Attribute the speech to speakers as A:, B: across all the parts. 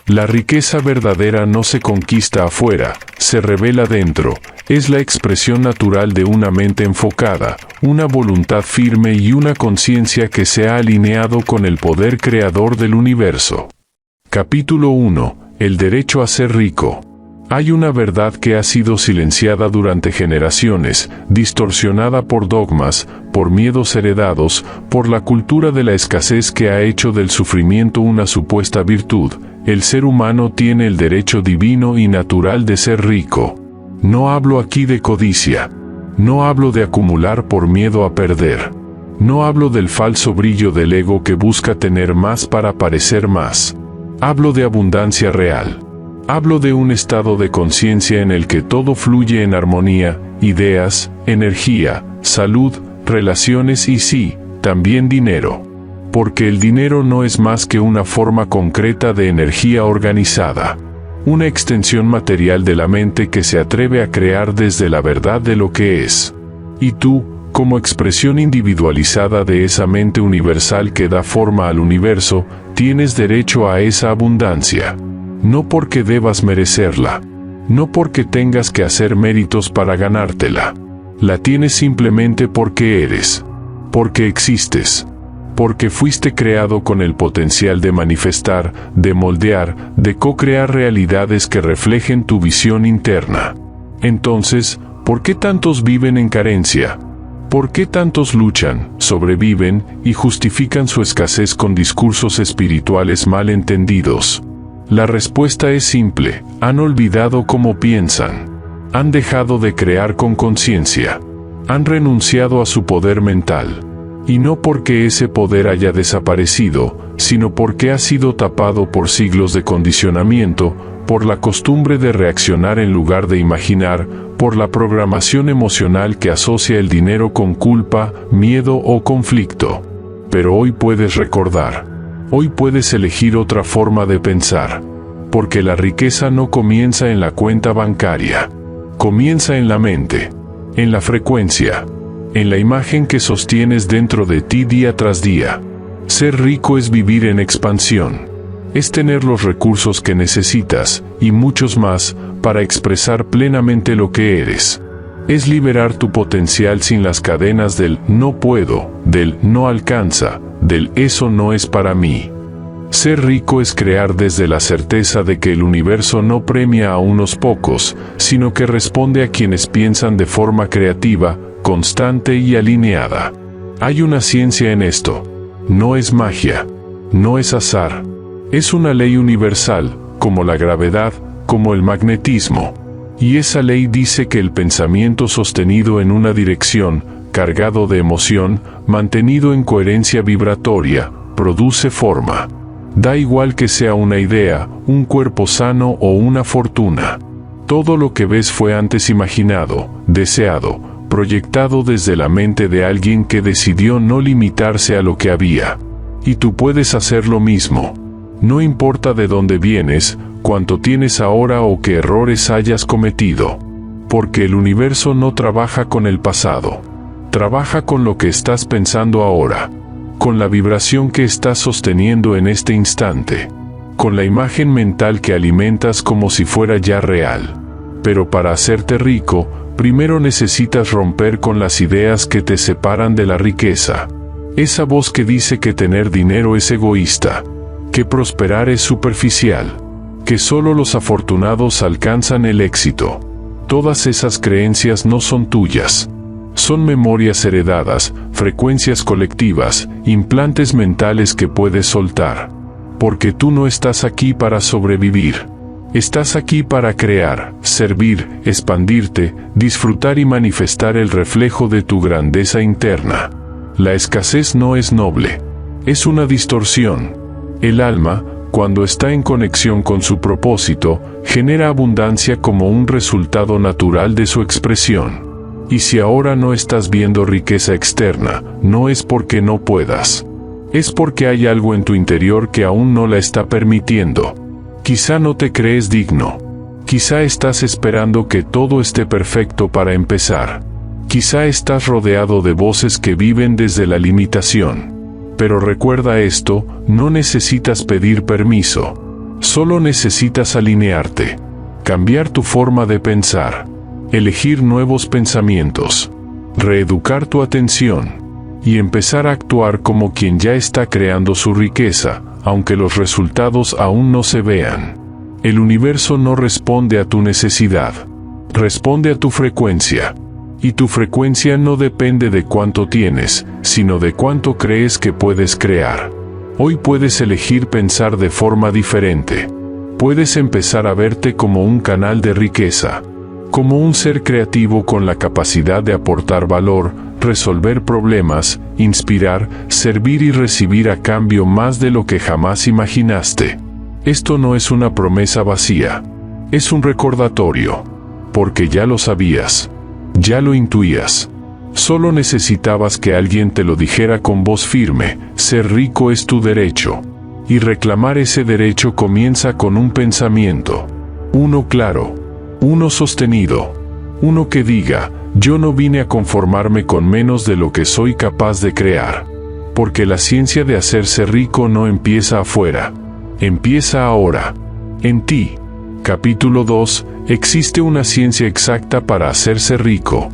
A: La riqueza verdadera no se conquista afuera, se revela dentro. Es la expresión natural de una mente enfocada, una voluntad firme y una conciencia que se ha alineado con el poder creador del universo. Capítulo 1. El derecho a ser rico. Hay una verdad que ha sido silenciada durante generaciones, distorsionada por dogmas, por miedos heredados, por la cultura de la escasez que ha hecho del sufrimiento una supuesta virtud. El ser humano tiene el derecho divino y natural de ser rico. No hablo aquí de codicia. No hablo de acumular por miedo a perder. No hablo del falso brillo del ego que busca tener más para parecer más. Hablo de abundancia real. Hablo de un estado de conciencia en el que todo fluye en armonía, ideas, energía, salud, relaciones y sí, también dinero. Porque el dinero no es más que una forma concreta de energía organizada. Una extensión material de la mente que se atreve a crear desde la verdad de lo que es. Y tú, como expresión individualizada de esa mente universal que da forma al universo, tienes derecho a esa abundancia. No porque debas merecerla. No porque tengas que hacer méritos para ganártela. La tienes simplemente porque eres. Porque existes. Porque fuiste creado con el potencial de manifestar, de moldear, de co-crear realidades que reflejen tu visión interna. Entonces, ¿por qué tantos viven en carencia? ¿Por qué tantos luchan, sobreviven y justifican su escasez con discursos espirituales mal entendidos? La respuesta es simple: han olvidado cómo piensan. Han dejado de crear con conciencia. Han renunciado a su poder mental. Y no porque ese poder haya desaparecido, sino porque ha sido tapado por siglos de condicionamiento, por la costumbre de reaccionar en lugar de imaginar, por la programación emocional que asocia el dinero con culpa, miedo o conflicto. Pero hoy puedes recordar. Hoy puedes elegir otra forma de pensar. Porque la riqueza no comienza en la cuenta bancaria. Comienza en la mente. En la frecuencia. En la imagen que sostienes dentro de ti día tras día. Ser rico es vivir en expansión. Es tener los recursos que necesitas, y muchos más, para expresar plenamente lo que eres. Es liberar tu potencial sin las cadenas del no puedo, del no alcanza, del eso no es para mí. Ser rico es crear desde la certeza de que el universo no premia a unos pocos, sino que responde a quienes piensan de forma creativa, constante y alineada. Hay una ciencia en esto. No es magia. No es azar. Es una ley universal, como la gravedad, como el magnetismo. Y esa ley dice que el pensamiento sostenido en una dirección, cargado de emoción, mantenido en coherencia vibratoria, produce forma. Da igual que sea una idea, un cuerpo sano o una fortuna. Todo lo que ves fue antes imaginado, deseado, proyectado desde la mente de alguien que decidió no limitarse a lo que había. Y tú puedes hacer lo mismo. No importa de dónde vienes, cuánto tienes ahora o qué errores hayas cometido. Porque el universo no trabaja con el pasado. Trabaja con lo que estás pensando ahora. Con la vibración que estás sosteniendo en este instante. Con la imagen mental que alimentas como si fuera ya real. Pero para hacerte rico, primero necesitas romper con las ideas que te separan de la riqueza. Esa voz que dice que tener dinero es egoísta. Que prosperar es superficial. Que solo los afortunados alcanzan el éxito. Todas esas creencias no son tuyas. Son memorias heredadas, frecuencias colectivas, implantes mentales que puedes soltar. Porque tú no estás aquí para sobrevivir. Estás aquí para crear, servir, expandirte, disfrutar y manifestar el reflejo de tu grandeza interna. La escasez no es noble. Es una distorsión. El alma, cuando está en conexión con su propósito, genera abundancia como un resultado natural de su expresión. Y si ahora no estás viendo riqueza externa, no es porque no puedas. Es porque hay algo en tu interior que aún no la está permitiendo. Quizá no te crees digno. Quizá estás esperando que todo esté perfecto para empezar. Quizá estás rodeado de voces que viven desde la limitación. Pero recuerda esto, no necesitas pedir permiso. Solo necesitas alinearte, cambiar tu forma de pensar, elegir nuevos pensamientos, reeducar tu atención y empezar a actuar como quien ya está creando su riqueza, aunque los resultados aún no se vean. El universo no responde a tu necesidad, responde a tu frecuencia. Y tu frecuencia no depende de cuánto tienes, sino de cuánto crees que puedes crear. Hoy puedes elegir pensar de forma diferente. Puedes empezar a verte como un canal de riqueza, como un ser creativo con la capacidad de aportar valor, resolver problemas, inspirar, servir y recibir a cambio más de lo que jamás imaginaste. Esto no es una promesa vacía, es un recordatorio, porque ya lo sabías. Ya lo intuías. Solo necesitabas que alguien te lo dijera con voz firme: ser rico es tu derecho. Y reclamar ese derecho comienza con un pensamiento. Uno claro. Uno sostenido. Uno que diga: yo no vine a conformarme con menos de lo que soy capaz de crear. Porque la ciencia de hacerse rico no empieza afuera. Empieza ahora. En ti. Capítulo 2. Existe una ciencia exacta para hacerse rico.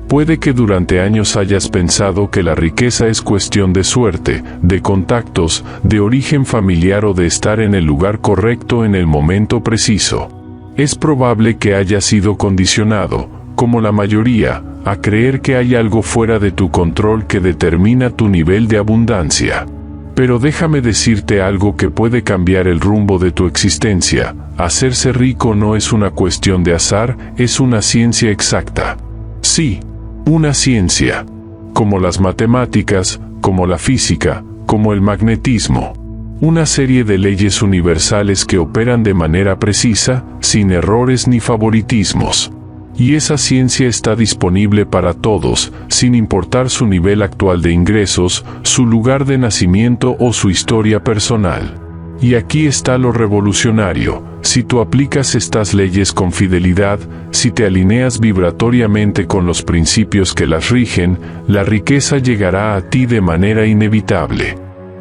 A: Puede que durante años hayas pensado que la riqueza es cuestión de suerte, de contactos, de origen familiar o de estar en el lugar correcto en el momento preciso. Es probable que hayas sido condicionado, como la mayoría, a creer que hay algo fuera de tu control que determina tu nivel de abundancia. Pero déjame decirte algo que puede cambiar el rumbo de tu existencia. Hacerse rico no es una cuestión de azar, es una ciencia exacta. Sí, una ciencia. Como las matemáticas, como la física, como el magnetismo. Una serie de leyes universales que operan de manera precisa, sin errores ni favoritismos. Y esa ciencia está disponible para todos, sin importar su nivel actual de ingresos, su lugar de nacimiento o su historia personal. Y aquí está lo revolucionario: si tú aplicas estas leyes con fidelidad, si te alineas vibratoriamente con los principios que las rigen, la riqueza llegará a ti de manera inevitable.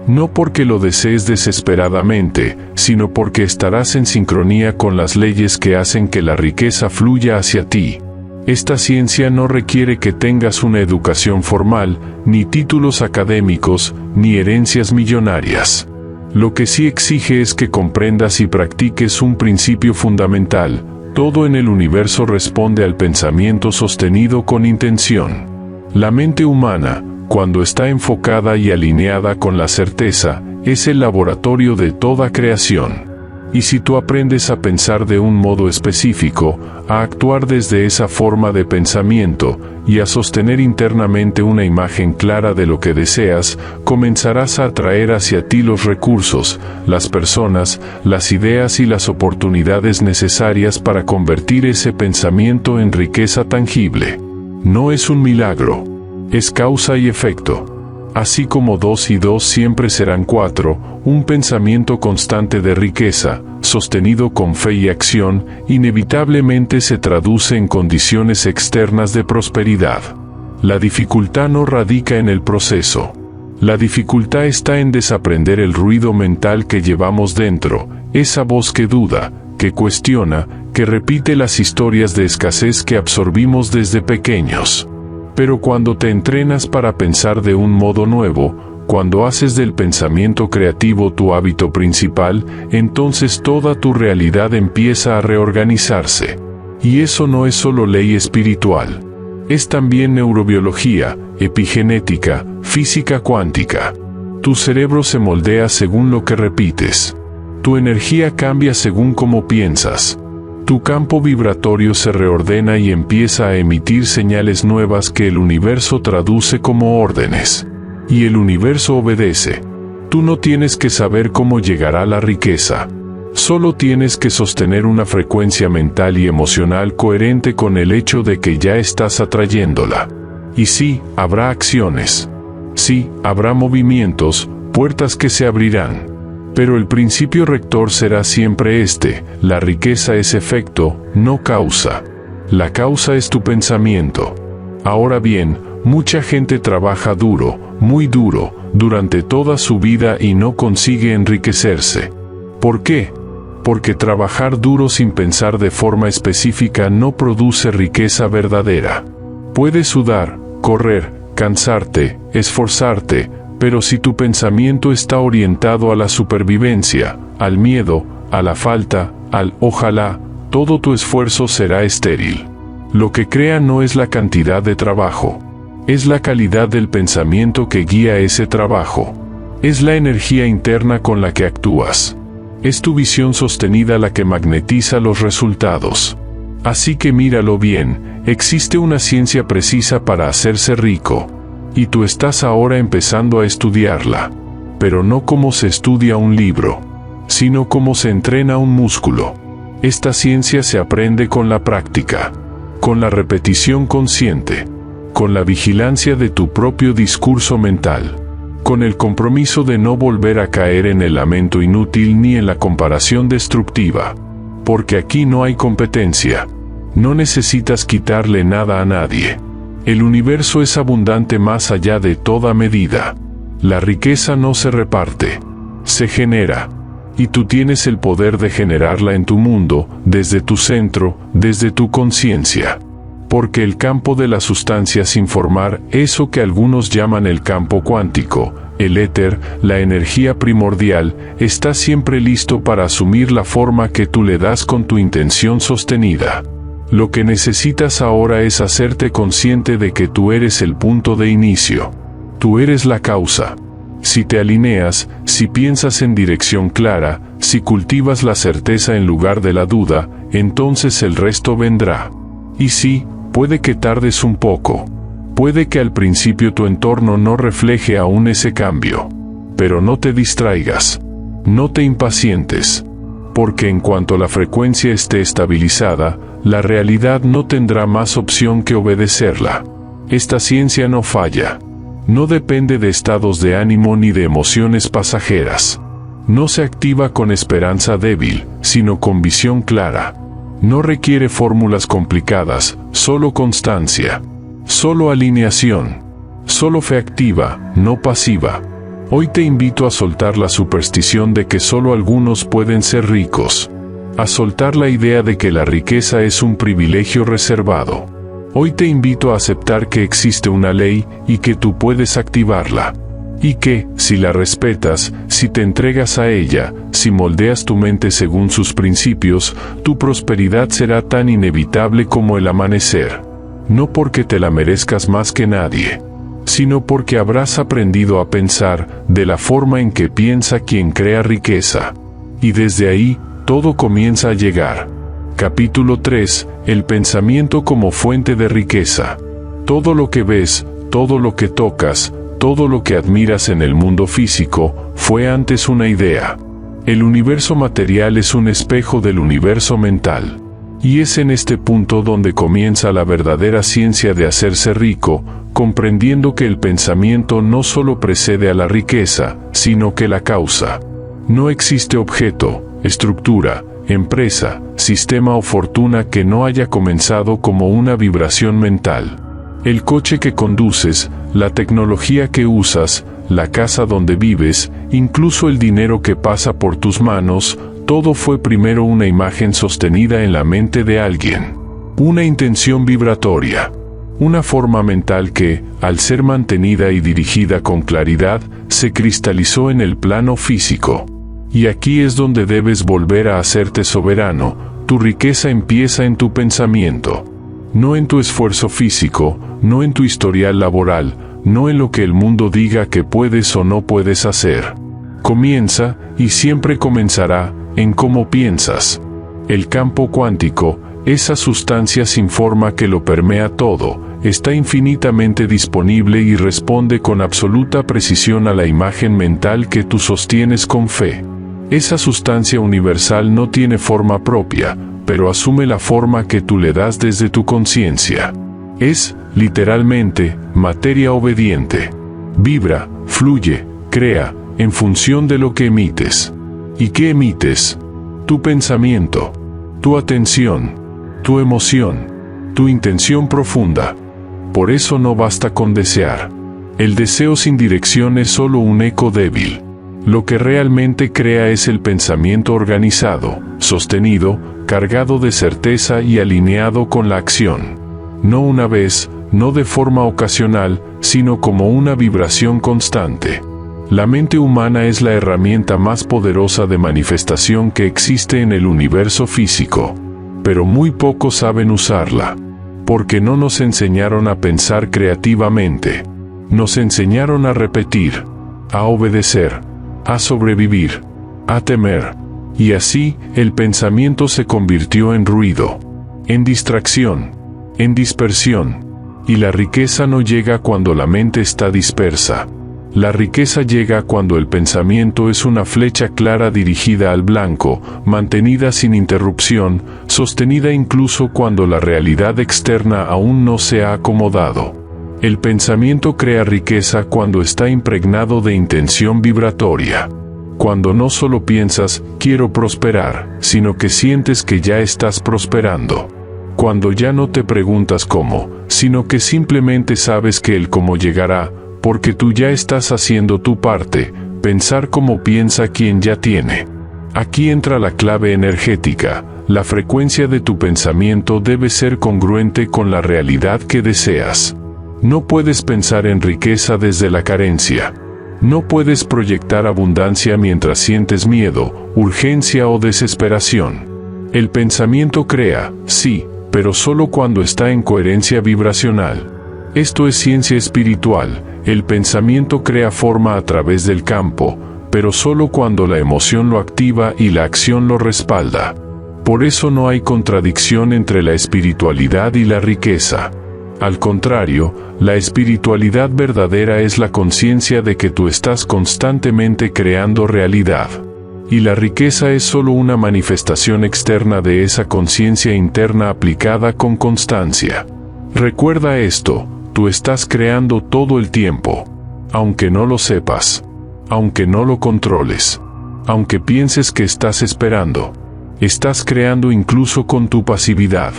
A: No porque lo desees desesperadamente, sino porque estarás en sincronía con las leyes que hacen que la riqueza fluya hacia ti. Esta ciencia no requiere que tengas una educación formal, ni títulos académicos, ni herencias millonarias. Lo que sí exige es que comprendas y practiques un principio fundamental: todo en el universo responde al pensamiento sostenido con intención. La mente humana, cuando está enfocada y alineada con la certeza, es el laboratorio de toda creación. Y si tú aprendes a pensar de un modo específico, a actuar desde esa forma de pensamiento, y a sostener internamente una imagen clara de lo que deseas, comenzarás a atraer hacia ti los recursos, las personas, las ideas y las oportunidades necesarias para convertir ese pensamiento en riqueza tangible. No es un milagro. Es causa y efecto. Así como 2 y 2 siempre serán 4, un pensamiento constante de riqueza, sostenido con fe y acción, inevitablemente se traduce en condiciones externas de prosperidad. La dificultad no radica en el proceso. La dificultad está en desaprender el ruido mental que llevamos dentro, esa voz que duda, que cuestiona, que repite las historias de escasez que absorbimos desde pequeños. Pero cuando te entrenas para pensar de un modo nuevo, cuando haces del pensamiento creativo tu hábito principal, entonces toda tu realidad empieza a reorganizarse. Y eso no es solo ley espiritual. Es también neurobiología, epigenética, física cuántica. Tu cerebro se moldea según lo que repites. Tu energía cambia según cómo piensas. Tu campo vibratorio se reordena y empieza a emitir señales nuevas que el universo traduce como órdenes. Y el universo obedece. Tú no tienes que saber cómo llegará la riqueza. Solo tienes que sostener una frecuencia mental y emocional coherente con el hecho de que ya estás atrayéndola. Y sí, habrá acciones. Sí, habrá movimientos, puertas que se abrirán. Pero el principio rector será siempre este: la riqueza es efecto, no causa. La causa es tu pensamiento. Ahora bien, mucha gente trabaja duro, muy duro, durante toda su vida y no consigue enriquecerse. ¿Por qué? porque trabajar duro sin pensar de forma específica no produce riqueza verdadera. Puedes sudar, correr, cansarte, esforzarte, pero si tu pensamiento está orientado a la supervivencia, al miedo, a la falta, al ojalá, todo tu esfuerzo será estéril. Lo que crea no es la cantidad de trabajo, es la calidad del pensamiento que guía ese trabajo. Es la energía interna con la que actúas. Es tu visión sostenida la que magnetiza los resultados. Así que míralo bien, existe una ciencia precisa para hacerse rico. Y tú estás ahora empezando a estudiarla. Pero no como se estudia un libro, sino como se entrena un músculo. Esta ciencia se aprende con la práctica, con la repetición consciente, con la vigilancia de tu propio discurso mental, con el compromiso de no volver a caer en el lamento inútil ni en la comparación destructiva. Porque aquí no hay competencia. No necesitas quitarle nada a nadie. El universo es abundante más allá de toda medida. La riqueza no se reparte, se genera. Y tú tienes el poder de generarla en tu mundo, desde tu centro, desde tu conciencia. Porque el campo de la sustancia sin formar, eso que algunos llaman el campo cuántico, el éter, la energía primordial, está siempre listo para asumir la forma que tú le das con tu intención sostenida. Lo que necesitas ahora es hacerte consciente de que tú eres el punto de inicio. Tú eres la causa. Si te alineas, si piensas en dirección clara, si cultivas la certeza en lugar de la duda, entonces el resto vendrá. Y sí, puede que tardes un poco. Puede que al principio tu entorno no refleje aún ese cambio. Pero no te distraigas. No te impacientes. Porque en cuanto la frecuencia esté estabilizada, la realidad no tendrá más opción que obedecerla. Esta ciencia no falla. No depende de estados de ánimo ni de emociones pasajeras. No se activa con esperanza débil, sino con visión clara. No requiere fórmulas complicadas, solo constancia. Solo alineación. Solo fe activa, no pasiva. Hoy te invito a soltar la superstición de que solo algunos pueden ser ricos. A soltar la idea de que la riqueza es un privilegio reservado. Hoy te invito a aceptar que existe una ley y que tú puedes activarla. Y que, si la respetas, si te entregas a ella, si moldeas tu mente según sus principios, tu prosperidad será tan inevitable como el amanecer. No porque te la merezcas más que nadie, sino porque habrás aprendido a pensar de la forma en que piensa quien crea riqueza. Y desde ahí, todo comienza a llegar. Capítulo 3. El pensamiento como fuente de riqueza. Todo lo que ves, todo lo que tocas, todo lo que admiras en el mundo físico, fue antes una idea. El universo material es un espejo del universo mental. Y es en este punto donde comienza la verdadera ciencia de hacerse rico, comprendiendo que el pensamiento no solo precede a la riqueza, sino que la causa. No existe objeto, estructura, empresa, sistema o fortuna que no haya comenzado como una vibración mental. El coche que conduces, la tecnología que usas, la casa donde vives, incluso el dinero que pasa por tus manos, todo fue primero una imagen sostenida en la mente de alguien. Una intención vibratoria. Una forma mental que, al ser mantenida y dirigida con claridad, se cristalizó en el plano físico. Y aquí es donde debes volver a hacerte soberano. Tu riqueza empieza en tu pensamiento. No en tu esfuerzo físico, no en tu historial laboral, no en lo que el mundo diga que puedes o no puedes hacer. Comienza, y siempre comenzará, en cómo piensas. El campo cuántico, esa sustancia sin forma que lo permea todo, está infinitamente disponible y responde con absoluta precisión a la imagen mental que tú sostienes con fe. Esa sustancia universal no tiene forma propia, pero asume la forma que tú le das desde tu conciencia. Es, literalmente, materia obediente. Vibra, fluye, crea, en función de lo que emites. ¿Y qué emites? Tu pensamiento, tu atención, tu emoción, tu intención profunda. Por eso no basta con desear. El deseo sin dirección es solo un eco débil. Lo que realmente crea es el pensamiento organizado, sostenido, cargado de certeza y alineado con la acción. No una vez, no de forma ocasional, sino como una vibración constante. La mente humana es la herramienta más poderosa de manifestación que existe en el universo físico. Pero muy pocos saben usarla. Porque no nos enseñaron a pensar creativamente. Nos enseñaron a repetir, a obedecer, a sobrevivir, a temer. Y así, el pensamiento se convirtió en ruido, en distracción, en dispersión. Y la riqueza no llega cuando la mente está dispersa. La riqueza llega cuando el pensamiento es una flecha clara dirigida al blanco, mantenida sin interrupción, sostenida incluso cuando la realidad externa aún no se ha acomodado. El pensamiento crea riqueza cuando está impregnado de intención vibratoria. Cuando no solo piensas, quiero prosperar, sino que sientes que ya estás prosperando. Cuando ya no te preguntas cómo, sino que simplemente sabes que el cómo llegará, porque tú ya estás haciendo tu parte, pensar como piensa quien ya tiene. Aquí entra la clave energética. La frecuencia de tu pensamiento debe ser congruente con la realidad que deseas. No puedes pensar en riqueza desde la carencia. No puedes proyectar abundancia mientras sientes miedo, urgencia o desesperación. El pensamiento crea, sí, pero solo cuando está en coherencia vibracional. Esto es ciencia espiritual. El pensamiento crea forma a través del campo, pero solo cuando la emoción lo activa y la acción lo respalda. Por eso no hay contradicción entre la espiritualidad y la riqueza. Al contrario, la espiritualidad verdadera es la conciencia de que tú estás constantemente creando realidad. Y la riqueza es solo una manifestación externa de esa conciencia interna aplicada con constancia. Recuerda esto. Tú estás creando todo el tiempo, aunque no lo sepas, aunque no lo controles, aunque pienses que estás esperando. Estás creando incluso con tu pasividad,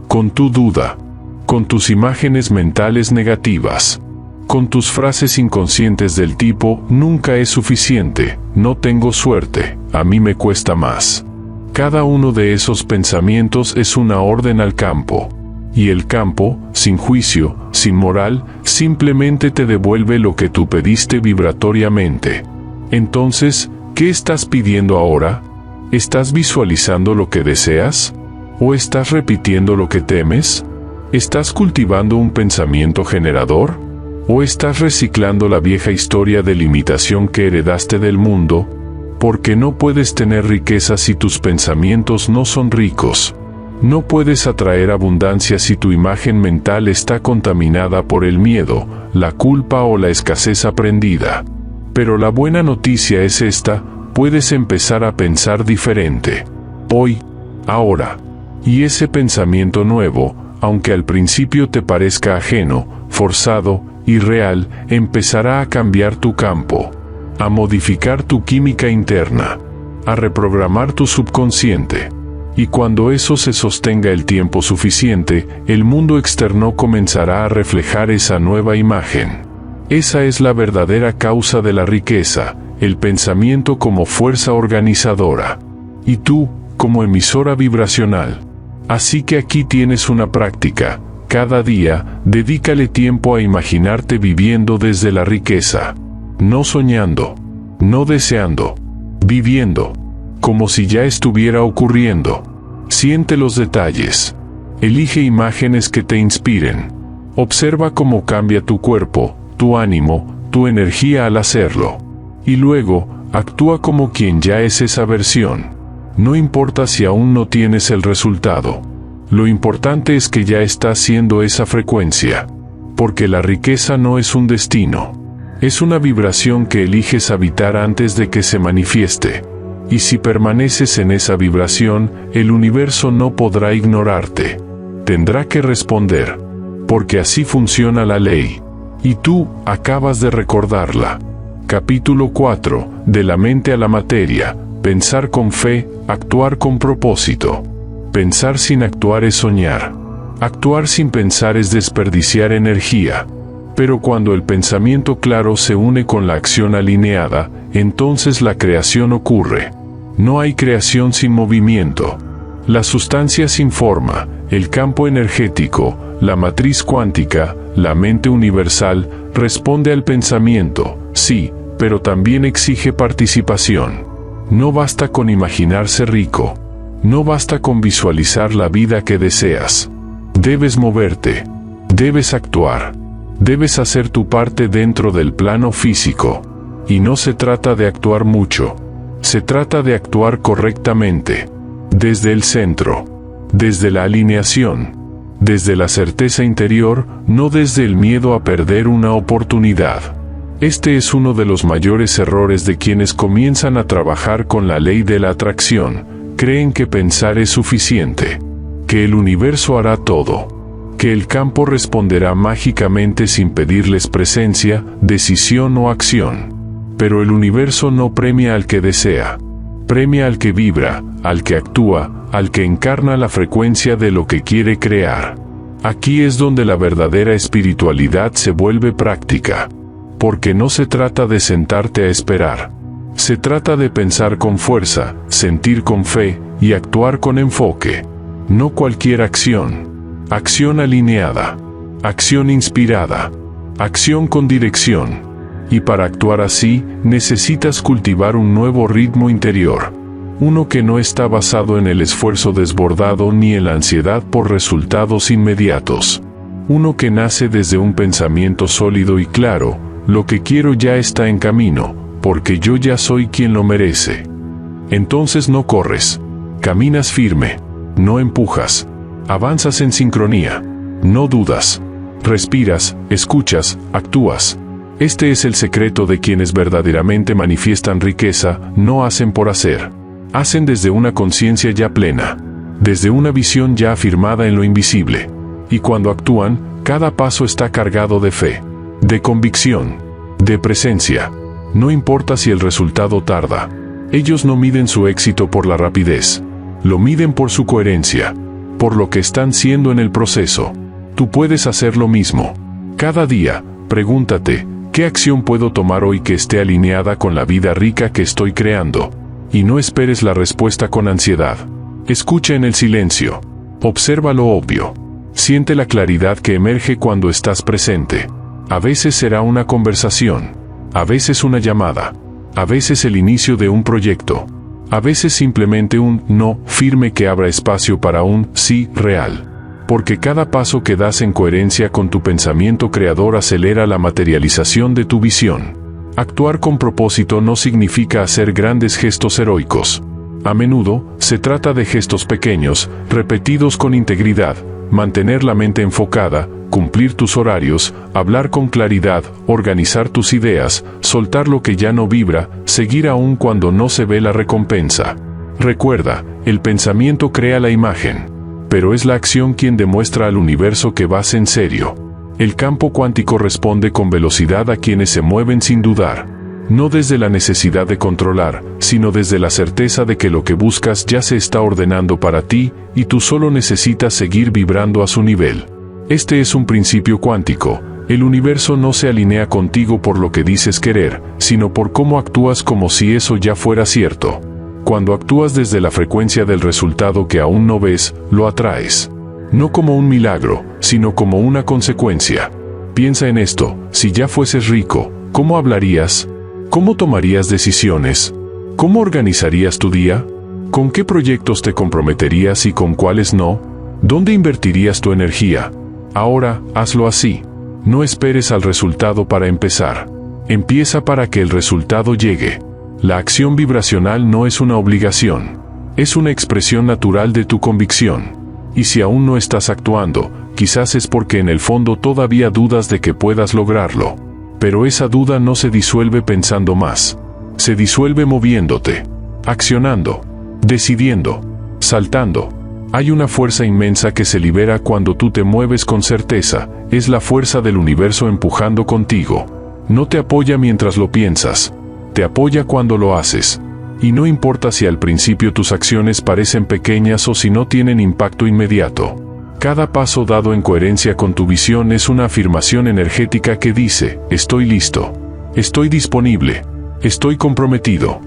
A: con tu duda, con tus imágenes mentales negativas, con tus frases inconscientes del tipo, nunca es suficiente, no tengo suerte, a mí me cuesta más. Cada uno de esos pensamientos es una orden al campo. Y el campo, sin juicio, sin moral, simplemente te devuelve lo que tú pediste vibratoriamente. Entonces, ¿qué estás pidiendo ahora? ¿Estás visualizando lo que deseas? ¿O estás repitiendo lo que temes? ¿Estás cultivando un pensamiento generador? ¿O estás reciclando la vieja historia de limitación que heredaste del mundo? Porque no puedes tener riqueza si tus pensamientos no son ricos. No puedes atraer abundancia si tu imagen mental está contaminada por el miedo, la culpa o la escasez aprendida. Pero la buena noticia es esta, puedes empezar a pensar diferente. Hoy, ahora. Y ese pensamiento nuevo, aunque al principio te parezca ajeno, forzado, irreal, empezará a cambiar tu campo, a modificar tu química interna, a reprogramar tu subconsciente. Y cuando eso se sostenga el tiempo suficiente, el mundo externo comenzará a reflejar esa nueva imagen. Esa es la verdadera causa de la riqueza, el pensamiento como fuerza organizadora. Y tú, como emisora vibracional. Así que aquí tienes una práctica. Cada día, dedícale tiempo a imaginarte viviendo desde la riqueza. No soñando, no deseando, viviendo. Como si ya estuviera ocurriendo. Siente los detalles. Elige imágenes que te inspiren. Observa cómo cambia tu cuerpo, tu ánimo, tu energía al hacerlo. Y luego, actúa como quien ya es esa versión. No importa si aún no tienes el resultado. Lo importante es que ya estás siendo esa frecuencia. Porque la riqueza no es un destino. Es una vibración que eliges habitar antes de que se manifieste. Y si permaneces en esa vibración, el universo no podrá ignorarte. Tendrá que responder. Porque así funciona la ley. Y tú, acabas de recordarla. Capítulo 4, de la mente a la materia. Pensar con fe, actuar con propósito. Pensar sin actuar es soñar. Actuar sin pensar es desperdiciar energía. Pero cuando el pensamiento claro se une con la acción alineada, entonces la creación ocurre. No hay creación sin movimiento. La sustancia sin forma, el campo energético, la matriz cuántica, la mente universal, responde al pensamiento, sí, pero también exige participación. No basta con imaginarse rico. No basta con visualizar la vida que deseas. Debes moverte. Debes actuar. Debes hacer tu parte dentro del plano físico. Y no se trata de actuar mucho. Se trata de actuar correctamente. Desde el centro. Desde la alineación. Desde la certeza interior, no desde el miedo a perder una oportunidad. Este es uno de los mayores errores de quienes comienzan a trabajar con la ley de la atracción. Creen que pensar es suficiente. Que el universo hará todo. Que el campo responderá mágicamente sin pedirles presencia, decisión o acción. Pero el universo no premia al que desea. Premia al que vibra, al que actúa, al que encarna la frecuencia de lo que quiere crear. Aquí es donde la verdadera espiritualidad se vuelve práctica. Porque no se trata de sentarte a esperar. Se trata de pensar con fuerza, sentir con fe y actuar con enfoque. No cualquier acción. Acción alineada. Acción inspirada. Acción con dirección. Y para actuar así, necesitas cultivar un nuevo ritmo interior. Uno que no está basado en el esfuerzo desbordado ni en la ansiedad por resultados inmediatos. Uno que nace desde un pensamiento sólido y claro: lo que quiero ya está en camino, porque yo ya soy quien lo merece. Entonces no corres. Caminas firme. No empujas. Avanzas en sincronía. No dudas. Respiras, escuchas, actúas. Este es el secreto de quienes verdaderamente manifiestan riqueza. No hacen por hacer. Hacen desde una conciencia ya plena. Desde una visión ya afirmada en lo invisible. Y cuando actúan, cada paso está cargado de fe. De convicción. De presencia. No importa si el resultado tarda. Ellos no miden su éxito por la rapidez. Lo miden por su coherencia. Por lo que están siendo en el proceso. Tú puedes hacer lo mismo. Cada día, pregúntate: ¿qué acción puedo tomar hoy que esté alineada con la vida rica que estoy creando? Y no esperes la respuesta con ansiedad. Escucha en el silencio. Observa lo obvio. Siente la claridad que emerge cuando estás presente. A veces será una conversación. A veces una llamada. A veces el inicio de un proyecto. A veces simplemente un no firme que abra espacio para un sí real. Porque cada paso que das en coherencia con tu pensamiento creador acelera la materialización de tu visión. Actuar con propósito no significa hacer grandes gestos heroicos. A menudo, se trata de gestos pequeños, repetidos con integridad: mantener la mente enfocada, cumplir tus horarios, hablar con claridad, organizar tus ideas, soltar lo que ya no vibra, seguir aún cuando no se ve la recompensa. Recuerda, el pensamiento crea la imagen, pero es la acción quien demuestra al universo que vas en serio. El campo cuántico responde con velocidad a quienes se mueven sin dudar. No desde la necesidad de controlar, sino desde la certeza de que lo que buscas ya se está ordenando para ti, y tú solo necesitas seguir vibrando a su nivel. Este es un principio cuántico. El universo no se alinea contigo por lo que dices querer, sino por cómo actúas, como si eso ya fuera cierto. Cuando actúas desde la frecuencia del resultado que aún no ves, lo atraes. No como un milagro, sino como una consecuencia. Piensa en esto: si ya fueses rico, ¿cómo hablarías? ¿Cómo tomarías decisiones? ¿Cómo organizarías tu día? ¿Con qué proyectos te comprometerías y con cuáles no? ¿Dónde invertirías tu energía? Ahora, hazlo así. No esperes al resultado para empezar. Empieza para que el resultado llegue. La acción vibracional no es una obligación. Es una expresión natural de tu convicción. Y si aún no estás actuando, quizás es porque en el fondo todavía dudas de que puedas lograrlo. Pero esa duda no se disuelve pensando más. Se disuelve moviéndote, accionando, decidiendo, saltando. Hay una fuerza inmensa que se libera cuando tú te mueves con certeza. Es la fuerza del universo empujando contigo. No te apoya mientras lo piensas. Te apoya cuando lo haces. Y no importa si al principio tus acciones parecen pequeñas o si no tienen impacto inmediato. Cada paso dado en coherencia con tu visión es una afirmación energética que dice, estoy listo, estoy disponible, estoy comprometido.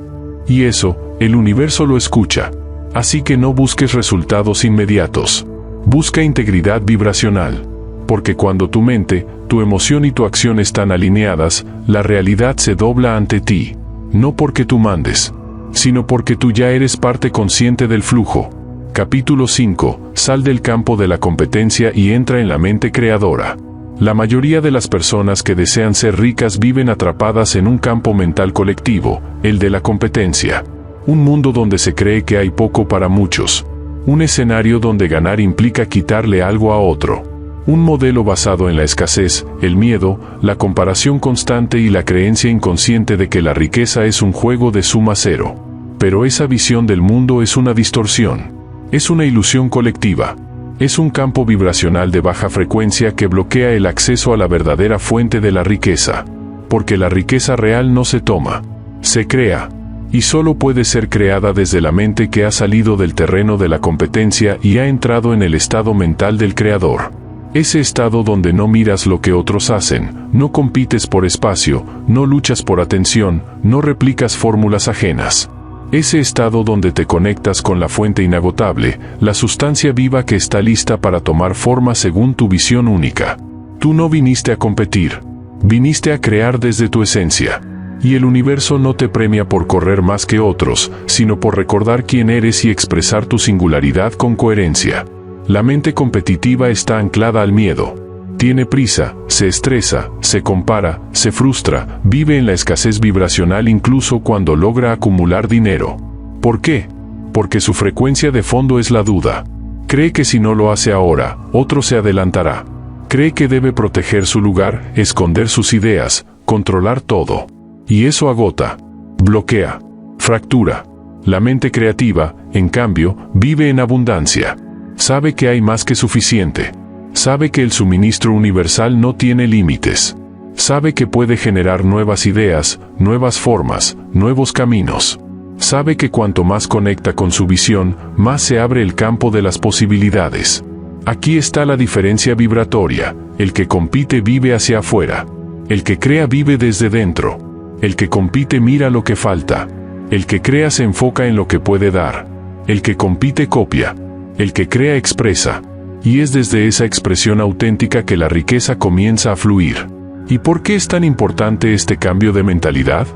A: Y eso, el universo lo escucha. Así que no busques resultados inmediatos. Busca integridad vibracional. Porque cuando tu mente, tu emoción y tu acción están alineadas, la realidad se dobla ante ti. No porque tú mandes, sino porque tú ya eres parte consciente del flujo. Capítulo 5. Sal del campo de la competencia y entra en la mente creadora. La mayoría de las personas que desean ser ricas viven atrapadas en un campo mental colectivo, el de la competencia. Un mundo donde se cree que hay poco para muchos. Un escenario donde ganar implica quitarle algo a otro. Un modelo basado en la escasez, el miedo, la comparación constante y la creencia inconsciente de que la riqueza es un juego de suma cero. Pero esa visión del mundo es una distorsión. Es una ilusión colectiva. Es un campo vibracional de baja frecuencia que bloquea el acceso a la verdadera fuente de la riqueza. Porque la riqueza real no se toma, se crea. Y solo puede ser creada desde la mente que ha salido del terreno de la competencia y ha entrado en el estado mental del creador. Ese estado donde no miras lo que otros hacen, no compites por espacio, no luchas por atención, no replicas fórmulas ajenas. Ese estado donde te conectas con la fuente inagotable, la sustancia viva que está lista para tomar forma según tu visión única. Tú no viniste a competir, viniste a crear desde tu esencia. Y el universo no te premia por correr más que otros, sino por recordar quién eres y expresar tu singularidad con coherencia. La mente competitiva está anclada al miedo. Tiene prisa, se estresa, se compara, se frustra, vive en la escasez vibracional incluso cuando logra acumular dinero. ¿Por qué? Porque su frecuencia de fondo es la duda. Cree que si no lo hace ahora, otro se adelantará. Cree que debe proteger su lugar, esconder sus ideas, controlar todo. Y eso agota, bloquea, fractura. La mente creativa, en cambio, vive en abundancia. Sabe que hay más que suficiente. Sabe que el suministro universal no tiene límites. Sabe que puede generar nuevas ideas, nuevas formas, nuevos caminos. Sabe que cuanto más conecta con su visión, más se abre el campo de las posibilidades. Aquí está la diferencia vibratoria. El que compite vive hacia afuera. El que crea vive desde dentro. El que compite mira lo que falta. El que crea se enfoca en lo que puede dar. El que compite copia. El que crea expresa. Y es desde esa expresión auténtica que la riqueza comienza a fluir. ¿Y por qué es tan importante este cambio de mentalidad?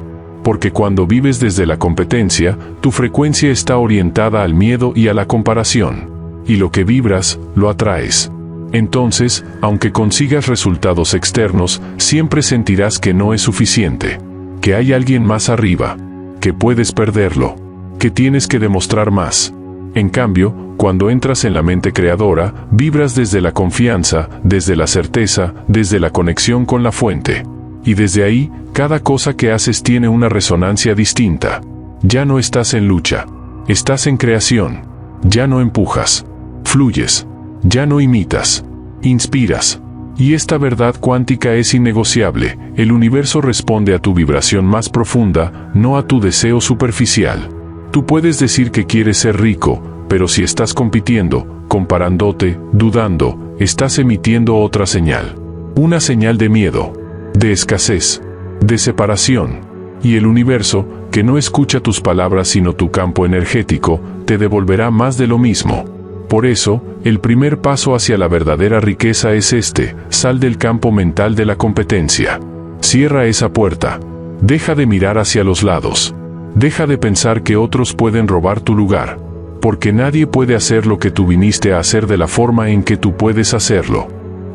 A: Porque cuando vives desde la competencia, tu frecuencia está orientada al miedo y a la comparación. Y lo que vibras, lo atraes. Entonces, aunque consigas resultados externos, siempre sentirás que no es suficiente. Que hay alguien más arriba. Que puedes perderlo. Que tienes que demostrar más. En cambio, cuando entras en la mente creadora, vibras desde la confianza, desde la certeza, desde la conexión con la fuente. Y desde ahí, cada cosa que haces tiene una resonancia distinta. Ya no estás en lucha. Estás en creación. Ya no empujas. Fluyes. Ya no imitas. Inspiras. Y esta verdad cuántica es innegociable. El universo responde a tu vibración más profunda, no a tu deseo superficial. Tú puedes decir que quieres ser rico, pero si estás compitiendo, comparándote, dudando, estás emitiendo otra señal. Una señal de miedo, de escasez, de separación. Y el universo, que no escucha tus palabras sino tu campo energético, te devolverá más de lo mismo. Por eso, el primer paso hacia la verdadera riqueza es este: sal del campo mental de la competencia. Cierra esa puerta. Deja de mirar hacia los lados. Deja de pensar que otros pueden robar tu lugar. Porque nadie puede hacer lo que tú viniste a hacer de la forma en que tú puedes hacerlo.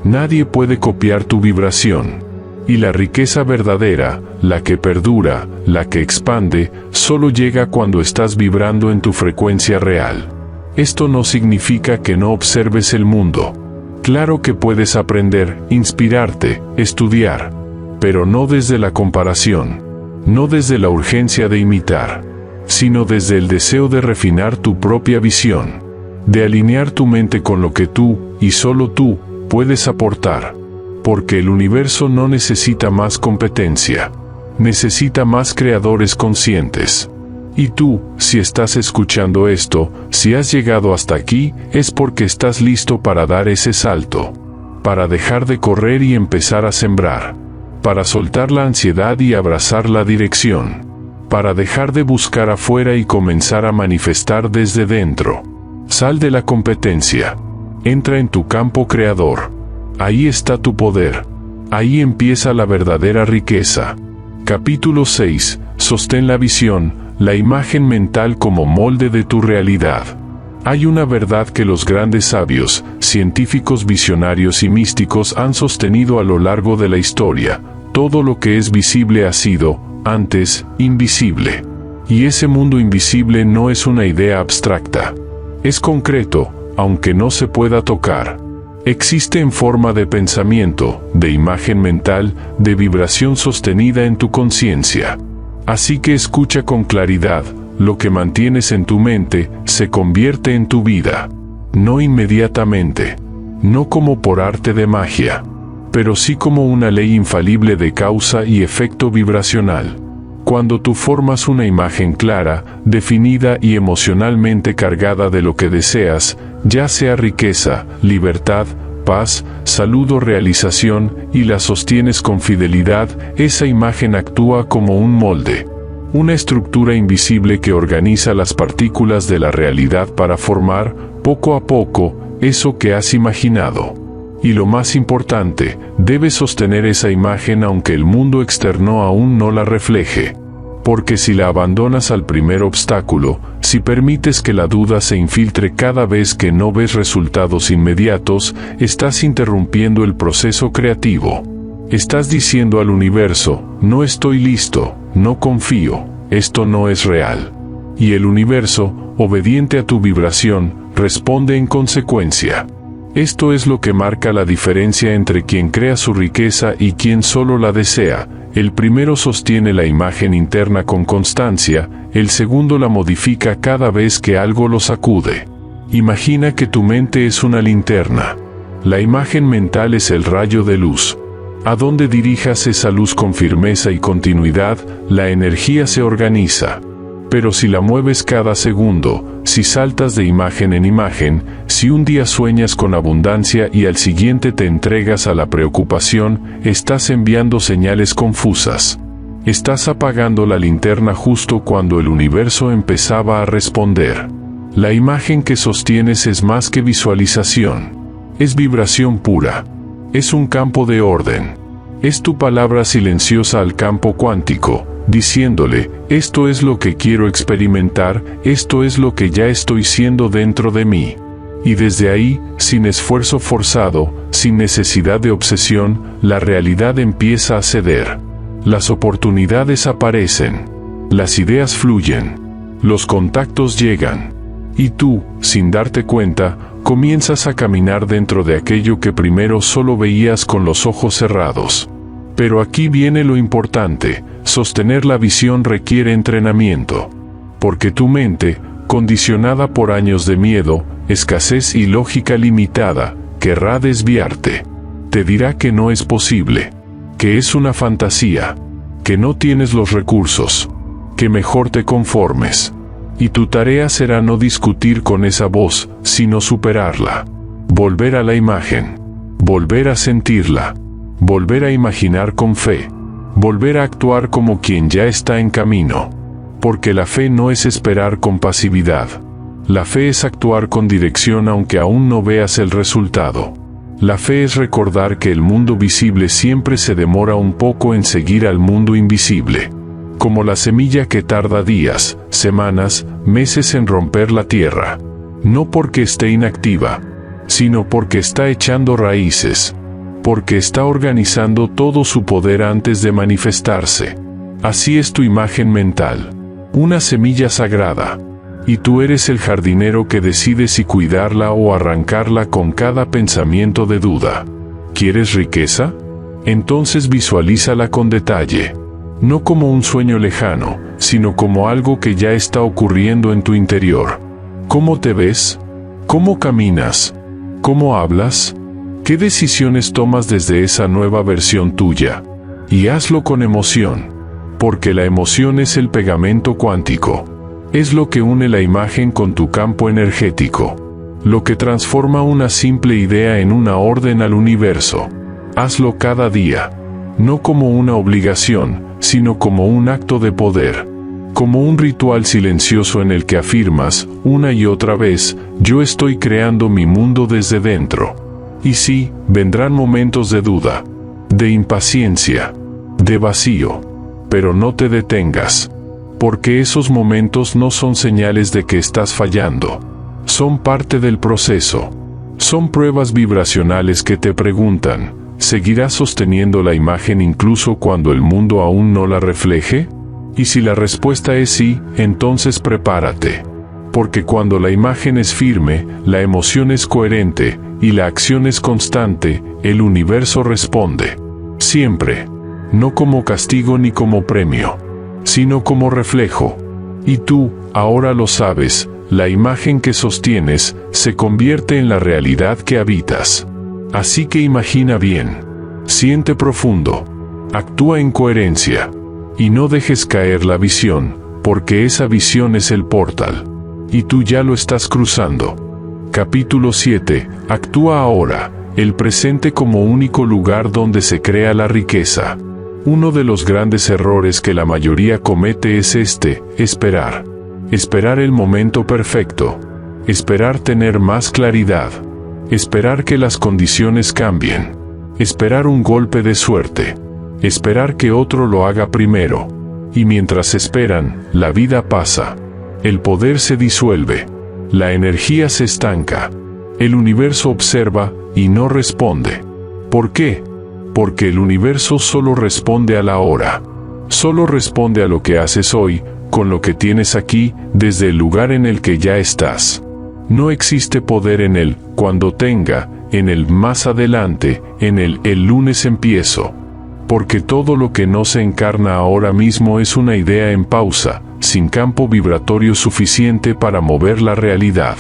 A: Nadie puede copiar tu vibración. Y la riqueza verdadera, la que perdura, la que expande, solo llega cuando estás vibrando en tu frecuencia real. Esto no significa que no observes el mundo. Claro que puedes aprender, inspirarte, estudiar. Pero no desde la comparación. No desde la urgencia de imitar, sino desde el deseo de refinar tu propia visión, de alinear tu mente con lo que tú, y solo tú, puedes aportar. Porque el universo no necesita más competencia, necesita más creadores conscientes. Y tú, si estás escuchando esto, si has llegado hasta aquí, es porque estás listo para dar ese salto. Para dejar de correr y empezar a sembrar. Para soltar la ansiedad y abrazar la dirección. Para dejar de buscar afuera y comenzar a manifestar desde dentro. Sal de la competencia. Entra en tu campo creador. Ahí está tu poder. Ahí empieza la verdadera riqueza. Capítulo 6. Sostén la visión, la imagen mental como molde de tu realidad. Hay una verdad que los grandes sabios, científicos visionarios y místicos han sostenido a lo largo de la historia. Todo lo que es visible ha sido, antes, invisible. Y ese mundo invisible no es una idea abstracta. Es concreto, aunque no se pueda tocar. Existe en forma de pensamiento, de imagen mental, de vibración sostenida en tu conciencia. Así que escucha con claridad, lo que mantienes en tu mente, se convierte en tu vida. No inmediatamente. No como por arte de magia. Pero sí como una ley infalible de causa y efecto vibracional. Cuando tú formas una imagen clara, definida y emocionalmente cargada de lo que deseas, ya sea riqueza, libertad, paz, salud o realización, y la sostienes con fidelidad, esa imagen actúa como un molde. Una estructura invisible que organiza las partículas de la realidad para formar, poco a poco, eso que has imaginado. Y lo más importante, debes sostener esa imagen aunque el mundo externo aún no la refleje. Porque si la abandonas al primer obstáculo, si permites que la duda se infiltre cada vez que no ves resultados inmediatos, estás interrumpiendo el proceso creativo. Estás diciendo al universo, no estoy listo, no confío, esto no es real. Y el universo, obediente a tu vibración, responde en consecuencia. Esto es lo que marca la diferencia entre quien crea su riqueza y quien solo la desea. El primero sostiene la imagen interna con constancia, el segundo la modifica cada vez que algo lo sacude. Imagina que tu mente es una linterna. La imagen mental es el rayo de luz. A donde dirijas esa luz con firmeza y continuidad, la energía se organiza. Pero si la mueves cada segundo, si saltas de imagen en imagen, si un día sueñas con abundancia y al siguiente te entregas a la preocupación, estás enviando señales confusas. Estás apagando la linterna justo cuando el universo empezaba a responder. La imagen que sostienes es más que visualización. Es vibración pura. Es un campo de orden. Es tu palabra silenciosa al campo cuántico, diciéndole, esto es lo que quiero experimentar, esto es lo que ya estoy siendo dentro de mí. Y desde ahí, sin esfuerzo forzado, sin necesidad de obsesión, la realidad empieza a ceder. Las oportunidades aparecen. Las ideas fluyen. Los contactos llegan. Y tú, sin darte cuenta, comienzas a caminar dentro de aquello que primero solo veías con los ojos cerrados. Pero aquí viene lo importante, sostener la visión requiere entrenamiento. Porque tu mente, condicionada por años de miedo, escasez y lógica limitada, querrá desviarte. Te dirá que no es posible, que es una fantasía, que no tienes los recursos, que mejor te conformes. Y tu tarea será no discutir con esa voz, sino superarla. Volver a la imagen. Volver a sentirla. Volver a imaginar con fe. Volver a actuar como quien ya está en camino. Porque la fe no es esperar con pasividad. La fe es actuar con dirección aunque aún no veas el resultado. La fe es recordar que el mundo visible siempre se demora un poco en seguir al mundo invisible. Como la semilla que tarda días, semanas, meses en romper la tierra. No porque esté inactiva, sino porque está echando raíces. Porque está organizando todo su poder antes de manifestarse. Así es tu imagen mental. Una semilla sagrada. Y tú eres el jardinero que decide si cuidarla o arrancarla con cada pensamiento de duda. ¿Quieres riqueza? Entonces visualízala con detalle. No como un sueño lejano, sino como algo que ya está ocurriendo en tu interior. ¿Cómo te ves? ¿Cómo caminas? ¿Cómo hablas? ¿Qué decisiones tomas desde esa nueva versión tuya? Y hazlo con emoción, porque la emoción es el pegamento cuántico. Es lo que une la imagen con tu campo energético. Lo que transforma una simple idea en una orden al universo. Hazlo cada día. No como una obligación, sino como un acto de poder. Como un ritual silencioso en el que afirmas, una y otra vez, yo estoy creando mi mundo desde dentro. Y sí, vendrán momentos de duda, de impaciencia, de vacío. Pero no te detengas. Porque esos momentos no son señales de que estás fallando. Son parte del proceso. Son pruebas vibracionales que te preguntan, ¿seguirás sosteniendo la imagen incluso cuando el mundo aún no la refleje? Y si la respuesta es sí, entonces prepárate. Porque cuando la imagen es firme, la emoción es coherente, y la acción es constante, el universo responde. Siempre. No como castigo ni como premio, sino como reflejo. Y tú, ahora lo sabes, la imagen que sostienes, se convierte en la realidad que habitas. Así que imagina bien. Siente profundo. Actúa en coherencia. Y no dejes caer la visión, porque esa visión es el portal. Y tú ya lo estás cruzando. Capítulo 7. Actúa ahora, el presente como único lugar donde se crea la riqueza. Uno de los grandes errores que la mayoría comete es esperar. Esperar el momento perfecto. Esperar tener más claridad. Esperar que las condiciones cambien. Esperar un golpe de suerte. Esperar que otro lo haga primero. Y mientras esperan, la vida pasa. El poder se disuelve. La energía se estanca. El universo observa y no responde. ¿Por qué? Porque el universo solo responde a la hora. Solo responde a lo que haces hoy, con lo que tienes aquí, desde el lugar en el que ya estás. No existe poder en el cuando tenga, en el más adelante, en el lunes empiezo. Porque todo lo que no se encarna ahora mismo es una idea en pausa, sin campo vibratorio suficiente para mover la realidad.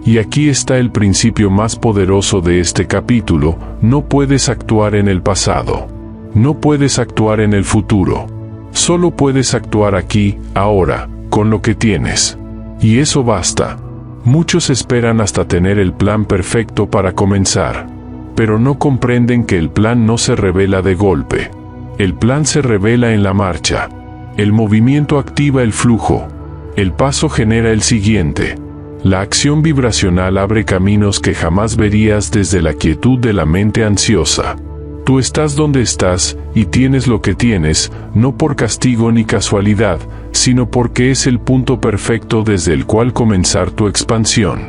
A: Y aquí está el principio más poderoso de este capítulo: no puedes actuar en el pasado. No puedes actuar en el futuro. Solo puedes actuar aquí, ahora, con lo que tienes. Y eso basta. Muchos esperan hasta tener el plan perfecto para comenzar. Pero no comprenden que el plan no se revela de golpe. El plan se revela en la marcha. El movimiento activa el flujo. El paso genera el siguiente. La acción vibracional abre caminos que jamás verías desde la quietud de la mente ansiosa. Tú estás donde estás, y tienes lo que tienes, no por castigo ni casualidad, sino porque es el punto perfecto desde el cual comenzar tu expansión.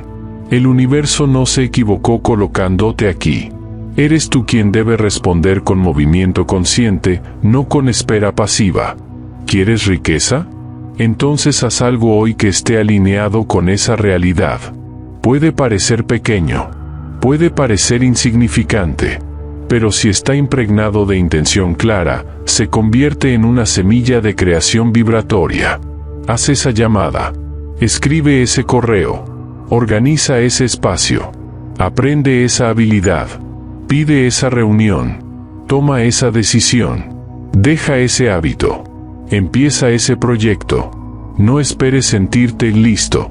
A: El universo no se equivocó colocándote aquí. Eres tú quien debe responder con movimiento consciente, no con espera pasiva. ¿Quieres riqueza? Entonces haz algo hoy que esté alineado con esa realidad. Puede parecer pequeño, puede parecer insignificante, pero si está impregnado de intención clara, se convierte en una semilla de creación vibratoria. Haz esa llamada, escribe ese correo, organiza ese espacio, aprende esa habilidad, pide esa reunión, toma esa decisión, deja ese hábito. Empieza ese proyecto. No esperes sentirte listo.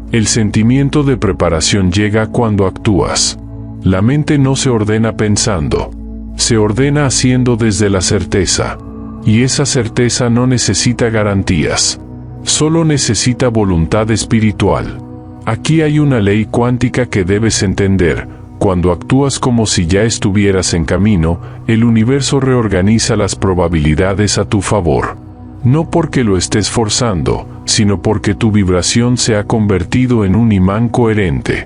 A: El sentimiento de preparación llega cuando actúas. La mente no se ordena pensando. Se ordena haciendo desde la certeza. Y esa certeza no necesita garantías. Solo necesita voluntad espiritual. Aquí hay una ley cuántica que debes entender. Cuando actúas como si ya estuvieras en camino, el universo reorganiza las probabilidades a tu favor. No porque lo estés forzando, sino porque tu vibración se ha convertido en un imán coherente.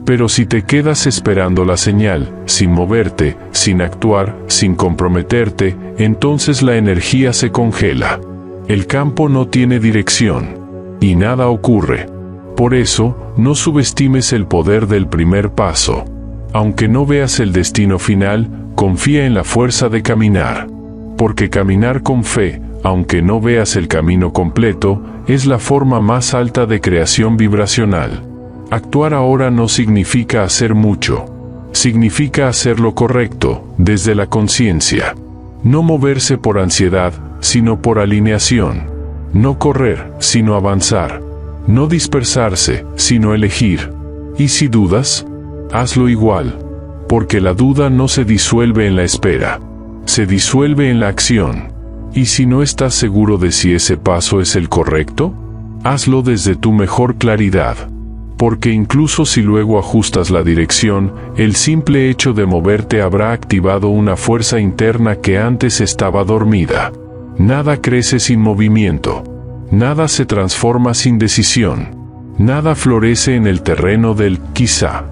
A: Pero si te quedas esperando la señal, sin moverte, sin actuar, sin comprometerte, entonces la energía se congela. El campo no tiene dirección. Y nada ocurre. Por eso, no subestimes el poder del primer paso. Aunque no veas el destino final, confía en la fuerza de caminar. Porque caminar con fe, aunque no veas el camino completo, es la forma más alta de creación vibracional. Actuar ahora no significa hacer mucho. Significa hacer lo correcto, desde la conciencia. No moverse por ansiedad, sino por alineación. No correr, sino avanzar. No dispersarse, sino elegir. ¿Y si dudas? Hazlo igual. Porque la duda no se disuelve en la espera. Se disuelve en la acción. ¿Y si no estás seguro de si ese paso es el correcto? Hazlo desde tu mejor claridad. Porque incluso si luego ajustas la dirección, el simple hecho de moverte habrá activado una fuerza interna que antes estaba dormida. Nada crece sin movimiento. Nada se transforma sin decisión. Nada florece en el terreno del quizá.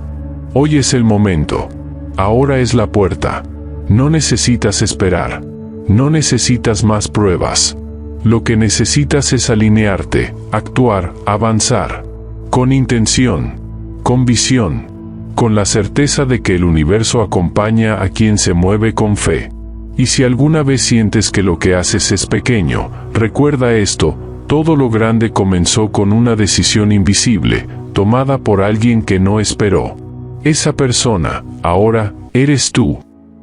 A: Hoy es el momento. Ahora es la puerta. No necesitas esperar. No necesitas más pruebas. Lo que necesitas es alinearte, actuar, avanzar. Con intención, con visión, con la certeza de que el universo acompaña a quien se mueve con fe. Y si alguna vez sientes que lo que haces es pequeño, recuerda esto: todo lo grande comenzó con una decisión invisible, tomada por alguien que no esperó. Esa persona, ahora, eres tú.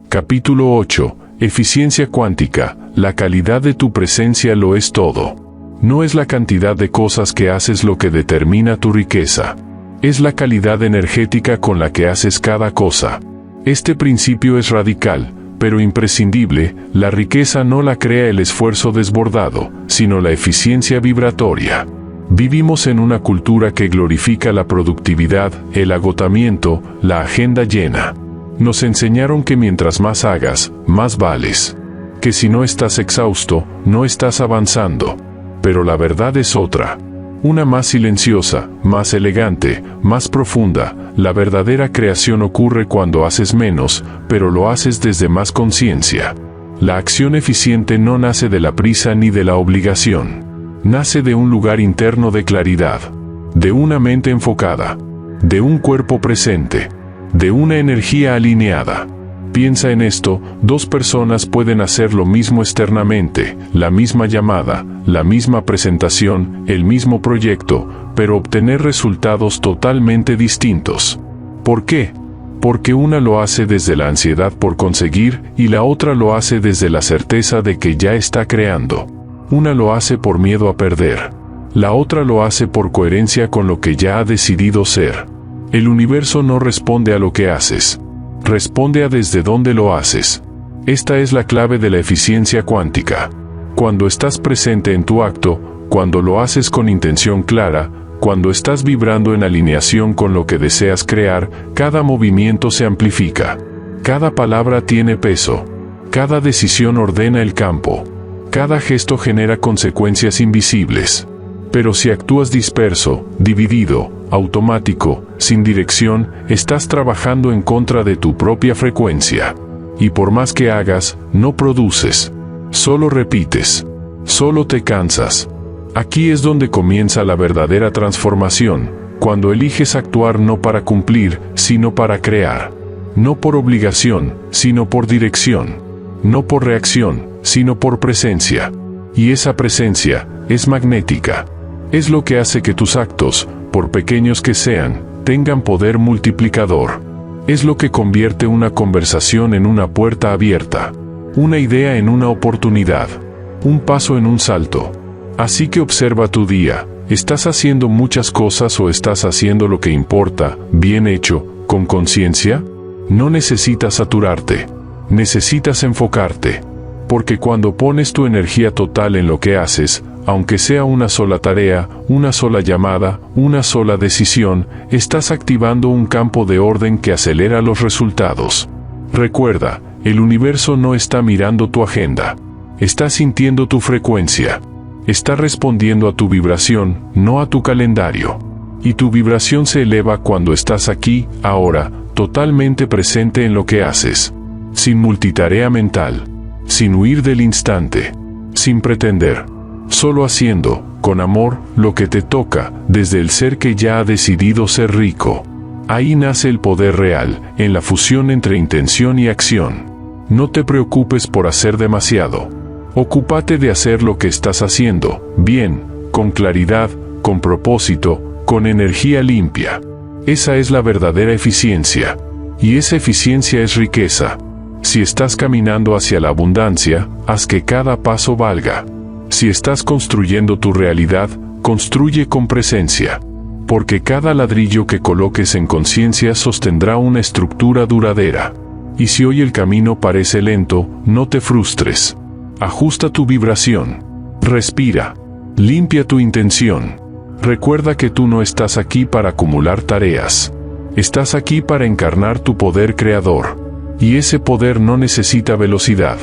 A: Capítulo 8. Eficiencia cuántica. La calidad de tu presencia lo es todo. No es la cantidad de cosas que haces lo que determina tu riqueza. Es la calidad energética con la que haces cada cosa. Este principio es radical, pero imprescindible. La riqueza no la crea el esfuerzo desbordado, sino la eficiencia vibratoria. Vivimos en una cultura que glorifica la productividad, el agotamiento, la agenda llena. Nos enseñaron que mientras más hagas, más vales. Que si no estás exhausto, no estás avanzando. Pero la verdad es otra. Una más silenciosa, más elegante, más profunda. La verdadera creación ocurre cuando haces menos, pero lo haces desde más conciencia. La acción eficiente no nace de la prisa ni de la obligación. Nace de un lugar interno de claridad. De una mente enfocada. De un cuerpo presente. De una energía alineada. Piensa en esto: dos personas pueden hacer lo mismo externamente, la misma llamada, la misma presentación, el mismo proyecto, pero obtener resultados totalmente distintos. ¿Por qué? Porque una lo hace desde la ansiedad por conseguir y la otra lo hace desde la certeza de que ya está creando. Una lo hace por miedo a perder. La otra lo hace por coherencia con lo que ya ha decidido ser. El universo no responde a lo que haces. Responde a desde dónde lo haces. Esta es la clave de la eficiencia cuántica. Cuando estás presente en tu acto, cuando lo haces con intención clara, cuando estás vibrando en alineación con lo que deseas crear, cada movimiento se amplifica. Cada palabra tiene peso. Cada decisión ordena el campo. Cada gesto genera consecuencias invisibles. Pero si actúas disperso, dividido, automático, sin dirección, estás trabajando en contra de tu propia frecuencia. Y por más que hagas, no produces. Solo repites. Solo te cansas. Aquí es donde comienza la verdadera transformación, cuando eliges actuar no para cumplir, sino para crear. No por obligación, sino por dirección. No por reacción, sino por presencia. Y esa presencia es magnética. Es lo que hace que tus actos, por pequeños que sean, tengan poder multiplicador. Es lo que convierte una conversación en una puerta abierta, una idea en una oportunidad, un paso en un salto. Así que observa tu día. ¿Estás haciendo muchas cosas o estás haciendo lo que importa, bien hecho, con conciencia? No necesitas saturarte. Necesitas enfocarte. Porque cuando pones tu energía total en lo que haces, aunque sea una sola tarea, una sola llamada, una sola decisión, estás activando un campo de orden que acelera los resultados. Recuerda, el universo no está mirando tu agenda. Está sintiendo tu frecuencia. Está respondiendo a tu vibración, no a tu calendario. Y tu vibración se eleva cuando estás aquí, ahora, totalmente presente en lo que haces. Sin multitarea mental. Sin huir del instante. Sin pretender. Solo haciendo, con amor, lo que te toca, desde el ser que ya ha decidido ser rico. Ahí nace el poder real, en la fusión entre intención y acción. No te preocupes por hacer demasiado. Ocúpate de hacer lo que estás haciendo, bien, con claridad, con propósito, con energía limpia. Esa es la verdadera eficiencia. Y esa eficiencia es riqueza. Si estás caminando hacia la abundancia, haz que cada paso valga. Si estás construyendo tu realidad, Construye con presencia. Porque cada ladrillo que coloques en conciencia sostendrá una estructura duradera. Y si hoy el camino parece lento, no te frustres. Ajusta tu vibración. Respira. Limpia tu intención. Recuerda que tú no estás aquí para acumular tareas. Estás aquí para encarnar tu poder creador. Y ese poder no necesita velocidad.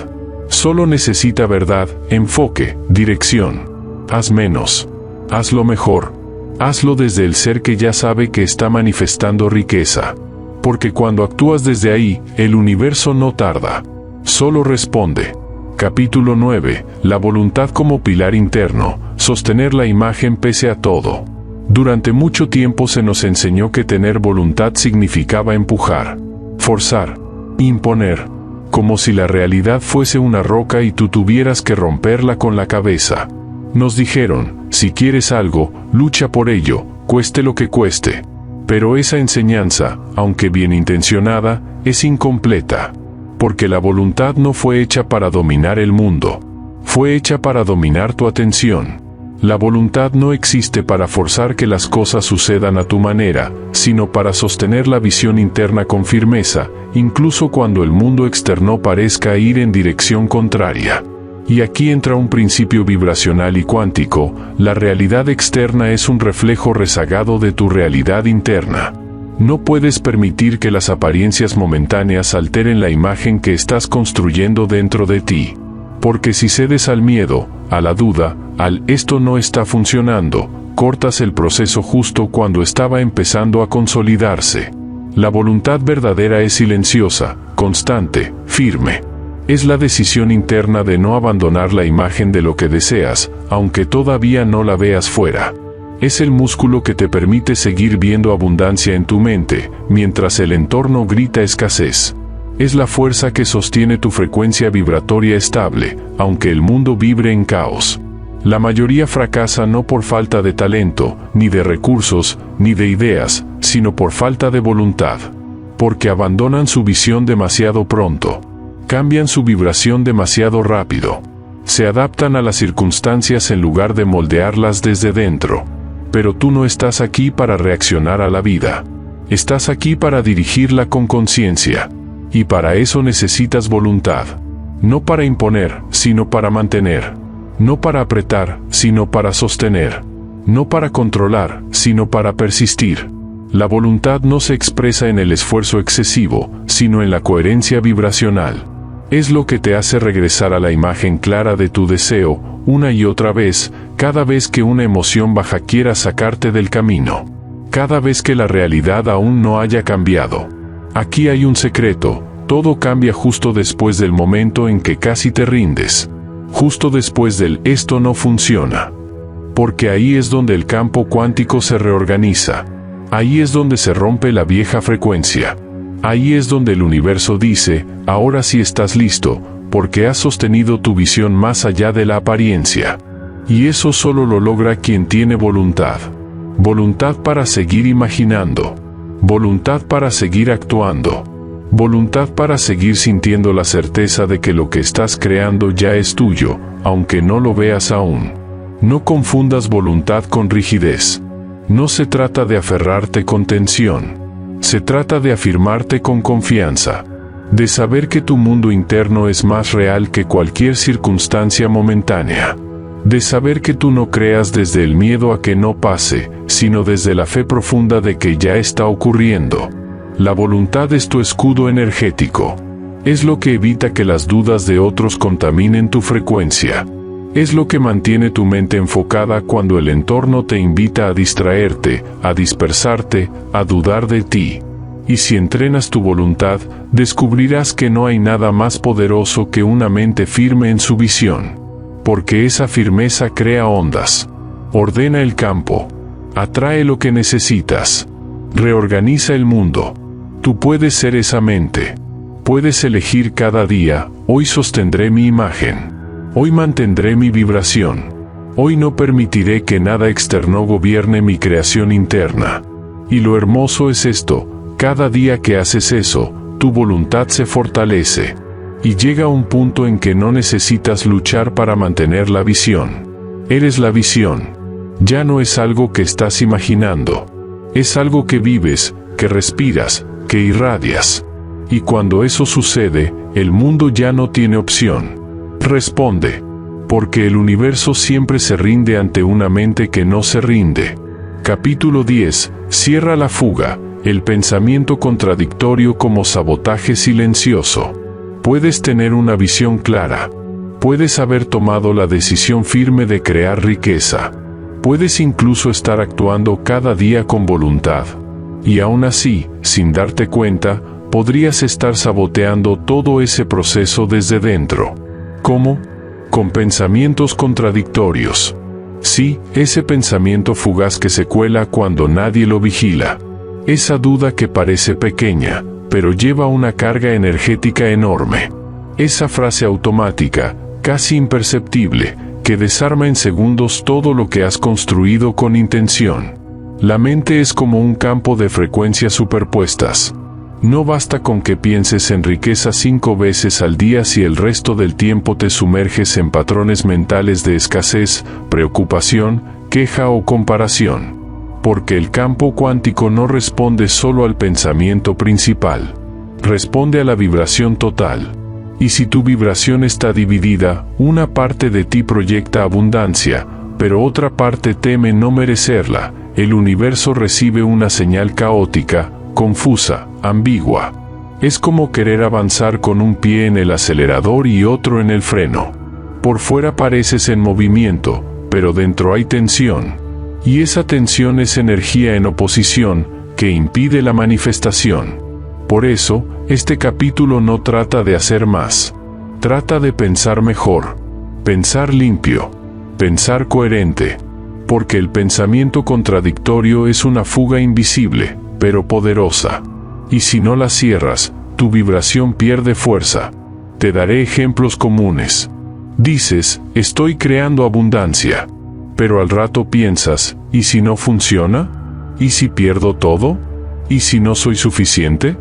A: Solo necesita verdad, enfoque, dirección. Haz menos. Hazlo mejor. Hazlo desde el ser que ya sabe que está manifestando riqueza. Porque cuando actúas desde ahí, el universo no tarda. Solo responde. Capítulo 9. La voluntad como pilar interno. Sostener la imagen pese a todo. Durante mucho tiempo se nos enseñó que tener voluntad significaba empujar, forzar, imponer, como si la realidad fuese una roca y tú tuvieras que romperla con la cabeza. Nos dijeron, si quieres algo, lucha por ello, cueste lo que cueste. Pero esa enseñanza, aunque bien intencionada, es incompleta. Porque la voluntad no fue hecha para dominar el mundo. Fue hecha para dominar tu atención. La voluntad no existe para forzar que las cosas sucedan a tu manera, sino para sostener la visión interna con firmeza, incluso cuando el mundo externo parezca ir en dirección contraria. Y aquí entra un principio vibracional y cuántico: la realidad externa es un reflejo rezagado de tu realidad interna. No puedes permitir que las apariencias momentáneas alteren la imagen que estás construyendo dentro de ti. Porque si cedes al miedo, a la duda, al esto no está funcionando, cortas el proceso justo cuando estaba empezando a consolidarse. La voluntad verdadera es silenciosa, constante, firme. Es la decisión interna de no abandonar la imagen de lo que deseas, aunque todavía no la veas fuera. Es el músculo que te permite seguir viendo abundancia en tu mente, mientras el entorno grita escasez. Es la fuerza que sostiene tu frecuencia vibratoria estable, aunque el mundo vibre en caos. La mayoría fracasa no por falta de talento, ni de recursos, ni de ideas, sino por falta de voluntad. Porque abandonan su visión demasiado pronto. Cambian su vibración demasiado rápido. Se adaptan a las circunstancias en lugar de moldearlas desde dentro. Pero tú no estás aquí para reaccionar a la vida. Estás aquí para dirigirla con conciencia. Y para eso necesitas voluntad. No para imponer, sino para mantener. No para apretar, sino para sostener. No para controlar, sino para persistir. La voluntad no se expresa en el esfuerzo excesivo, sino en la coherencia vibracional. Es lo que te hace regresar a la imagen clara de tu deseo, una y otra vez, cada vez que una emoción baja quiera sacarte del camino. Cada vez que la realidad aún no haya cambiado. Aquí hay un secreto: todo cambia justo después del momento en que casi te rindes. Justo después del esto no funciona. Porque ahí es donde el campo cuántico se reorganiza. Ahí es donde se rompe la vieja frecuencia. Ahí es donde el universo dice, ahora sí estás listo, porque has sostenido tu visión más allá de la apariencia. Y eso solo lo logra quien tiene voluntad. Voluntad para seguir imaginando. Voluntad para seguir actuando. Voluntad para seguir sintiendo la certeza de que lo que estás creando ya es tuyo, aunque no lo veas aún. No confundas voluntad con rigidez. No se trata de aferrarte con tensión. Se trata de afirmarte con confianza. De saber que tu mundo interno es más real que cualquier circunstancia momentánea. De saber que tú no creas desde el miedo a que no pase, sino desde la fe profunda de que ya está ocurriendo. La voluntad es tu escudo energético. Es lo que evita que las dudas de otros contaminen tu frecuencia. Es lo que mantiene tu mente enfocada cuando el entorno te invita a distraerte, a dispersarte, a dudar de ti. Y si entrenas tu voluntad, descubrirás que no hay nada más poderoso que una mente firme en su visión. Porque esa firmeza crea ondas. Ordena el campo. Atrae lo que necesitas. Reorganiza el mundo. Tú puedes ser esa mente. Puedes elegir cada día: hoy sostendré mi imagen. Hoy mantendré mi vibración. Hoy no permitiré que nada externo gobierne mi creación interna. Y lo hermoso es esto: cada día que haces eso, tu voluntad se fortalece. Y llega un punto en que no necesitas luchar para mantener la visión. Eres la visión. Ya no es algo que estás imaginando. Es algo que vives, que respiras, que irradias. Y cuando eso sucede, el mundo ya no tiene opción. Responde. Porque el universo siempre se rinde ante una mente que no se rinde. Capítulo 10. Cierra la fuga, el pensamiento contradictorio como sabotaje silencioso. Puedes tener una visión clara. Puedes haber tomado la decisión firme de crear riqueza. Puedes incluso estar actuando cada día con voluntad. Y aún así, sin darte cuenta, podrías estar saboteando todo ese proceso desde dentro. ¿Cómo? Con pensamientos contradictorios. Sí, ese pensamiento fugaz que se cuela cuando nadie lo vigila. Esa duda que parece pequeña, pero lleva una carga energética enorme. Esa frase automática, casi imperceptible, que desarma en segundos todo lo que has construido con intención. La mente es como un campo de frecuencias superpuestas. No basta con que pienses en riqueza 5 veces al día si el resto del tiempo te sumerges en patrones mentales de escasez, preocupación, queja o comparación. Porque el campo cuántico no responde solo al pensamiento principal. Responde a la vibración total. Y si tu vibración está dividida, una parte de ti proyecta abundancia, pero otra parte teme no merecerla. El universo recibe una señal caótica, confusa, ambigua. Es como querer avanzar con un pie en el acelerador y otro en el freno. Por fuera pareces en movimiento, pero dentro hay tensión. Y esa tensión es energía en oposición, que impide la manifestación. Por eso, este capítulo no trata de hacer más. Trata de pensar mejor. Pensar limpio. Pensar coherente. Porque el pensamiento contradictorio es una fuga invisible, pero poderosa. Y si no la cierras, tu vibración pierde fuerza. Te daré ejemplos comunes. Dices, estoy creando abundancia. Pero al rato piensas, ¿y si no funciona? ¿Y si pierdo todo? ¿Y si no soy suficiente?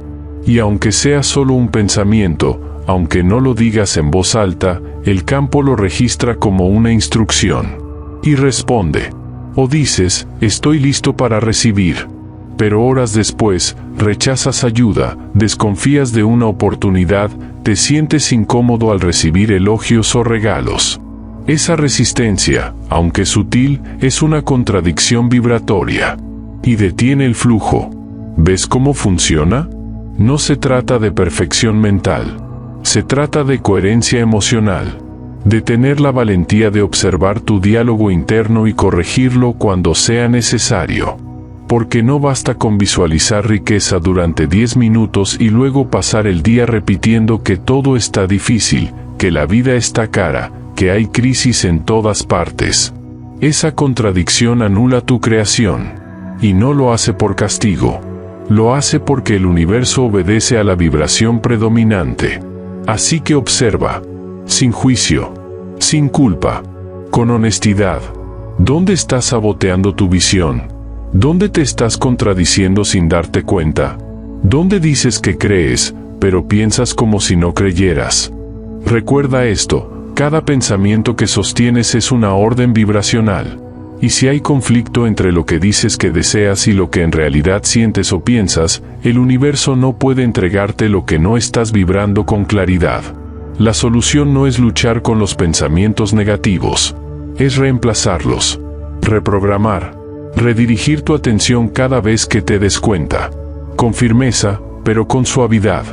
A: Y aunque sea solo un pensamiento, aunque no lo digas en voz alta, el campo lo registra como una instrucción. Y responde. O dices, estoy listo para recibir. Pero horas después, rechazas ayuda, desconfías de una oportunidad, te sientes incómodo al recibir elogios o regalos. Esa resistencia, aunque sutil, es una contradicción vibratoria. Y detiene el flujo. ¿Ves cómo funciona? No se trata de perfección mental. Se trata de coherencia emocional. De tener la valentía de observar tu diálogo interno y corregirlo cuando sea necesario. Porque no basta con visualizar riqueza durante 10 minutos y luego pasar el día repitiendo que todo está difícil, que la vida está cara, que hay crisis en todas partes. Esa contradicción anula tu creación. Y no lo hace por castigo. Lo hace porque el universo obedece a la vibración predominante. Así que observa. Sin juicio. Sin culpa. Con honestidad. ¿Dónde estás saboteando tu visión? ¿Dónde te estás contradiciendo sin darte cuenta? ¿Dónde dices que crees, pero piensas como si no creyeras? Recuerda esto. Cada pensamiento que sostienes es una orden vibracional. Y si hay conflicto entre lo que dices que deseas y lo que en realidad sientes o piensas, el universo no puede entregarte lo que no estás vibrando con claridad. La solución no es luchar con los pensamientos negativos. Es reemplazarlos. Reprogramar. Redirigir tu atención cada vez que te des cuenta. Con firmeza, pero con suavidad.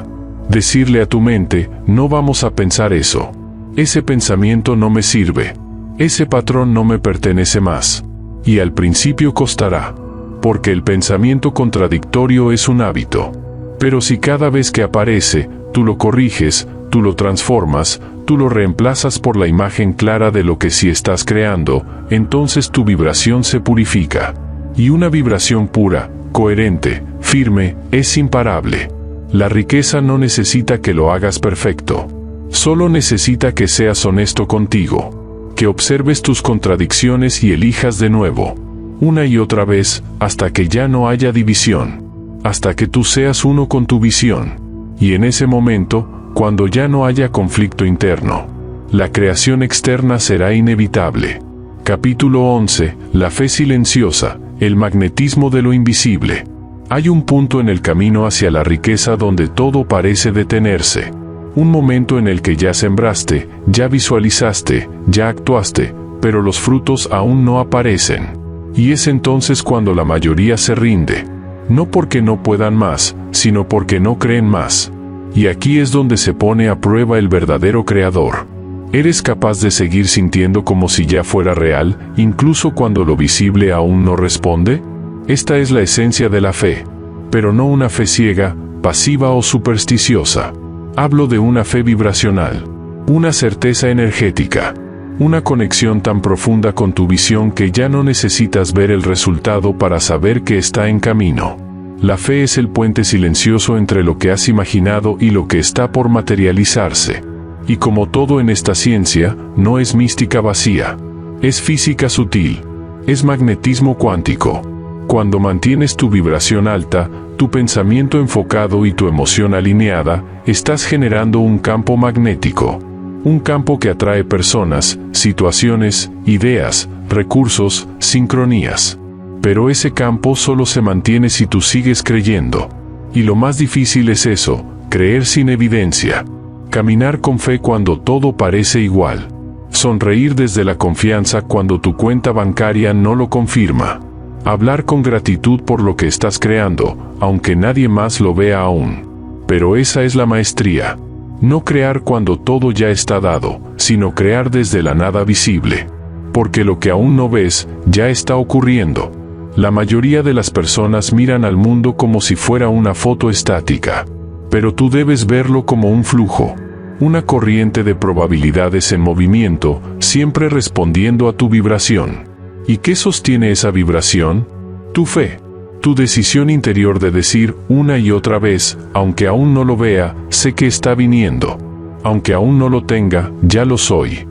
A: Decirle a tu mente, no vamos a pensar eso. Ese pensamiento no me sirve. Ese patrón no me pertenece más. Y al principio costará. Porque el pensamiento contradictorio es un hábito. Pero si cada vez que aparece, tú lo corriges, tú lo transformas, tú lo reemplazas por la imagen clara de lo que sí estás creando, entonces tu vibración se purifica. Y una vibración pura, coherente, firme, es imparable. La riqueza no necesita que lo hagas perfecto. Solo necesita que seas honesto contigo. Que observes tus contradicciones y elijas de nuevo. Una y otra vez, hasta que ya no haya división. Hasta que tú seas uno con tu visión. Y en ese momento, cuando ya no haya conflicto interno, la creación externa será inevitable. Capítulo 11. La fe silenciosa, el magnetismo de lo invisible. Hay un punto en el camino hacia la riqueza donde todo parece detenerse. Un momento en el que ya sembraste, ya visualizaste, ya actuaste, pero los frutos aún no aparecen. Y es entonces cuando la mayoría se rinde. No porque no puedan más, sino porque no creen más. Y aquí es donde se pone a prueba el verdadero creador. ¿Eres capaz de seguir sintiendo como si ya fuera real, incluso cuando lo visible aún no responde? Esta es la esencia de la fe. Pero no una fe ciega, pasiva o supersticiosa. Hablo de una fe vibracional. Una certeza energética. Una conexión tan profunda con tu visión que ya no necesitas ver el resultado para saber que está en camino. La fe es el puente silencioso entre lo que has imaginado y lo que está por materializarse. Y como todo en esta ciencia, no es mística vacía. Es física sutil. Es magnetismo cuántico. Cuando mantienes tu vibración alta, tu pensamiento enfocado y tu emoción alineada, estás generando un campo magnético. Un campo que atrae personas, situaciones, ideas, recursos, sincronías. Pero ese campo solo se mantiene si tú sigues creyendo. Y lo más difícil es eso, creer sin evidencia. Caminar con fe cuando todo parece igual. Sonreír desde la confianza cuando tu cuenta bancaria no lo confirma. Hablar con gratitud por lo que estás creando, aunque nadie más lo vea aún. Pero esa es la maestría. No crear cuando todo ya está dado, sino crear desde la nada visible. Porque lo que aún no ves, ya está ocurriendo. La mayoría de las personas miran al mundo como si fuera una foto estática. Pero tú debes verlo como un flujo. Una corriente de probabilidades en movimiento, siempre respondiendo a tu vibración. ¿Y qué sostiene esa vibración? Tu fe. Tu decisión interior de decir una y otra vez, aunque aún no lo vea, sé que está viniendo. Aunque aún no lo tenga, ya lo soy.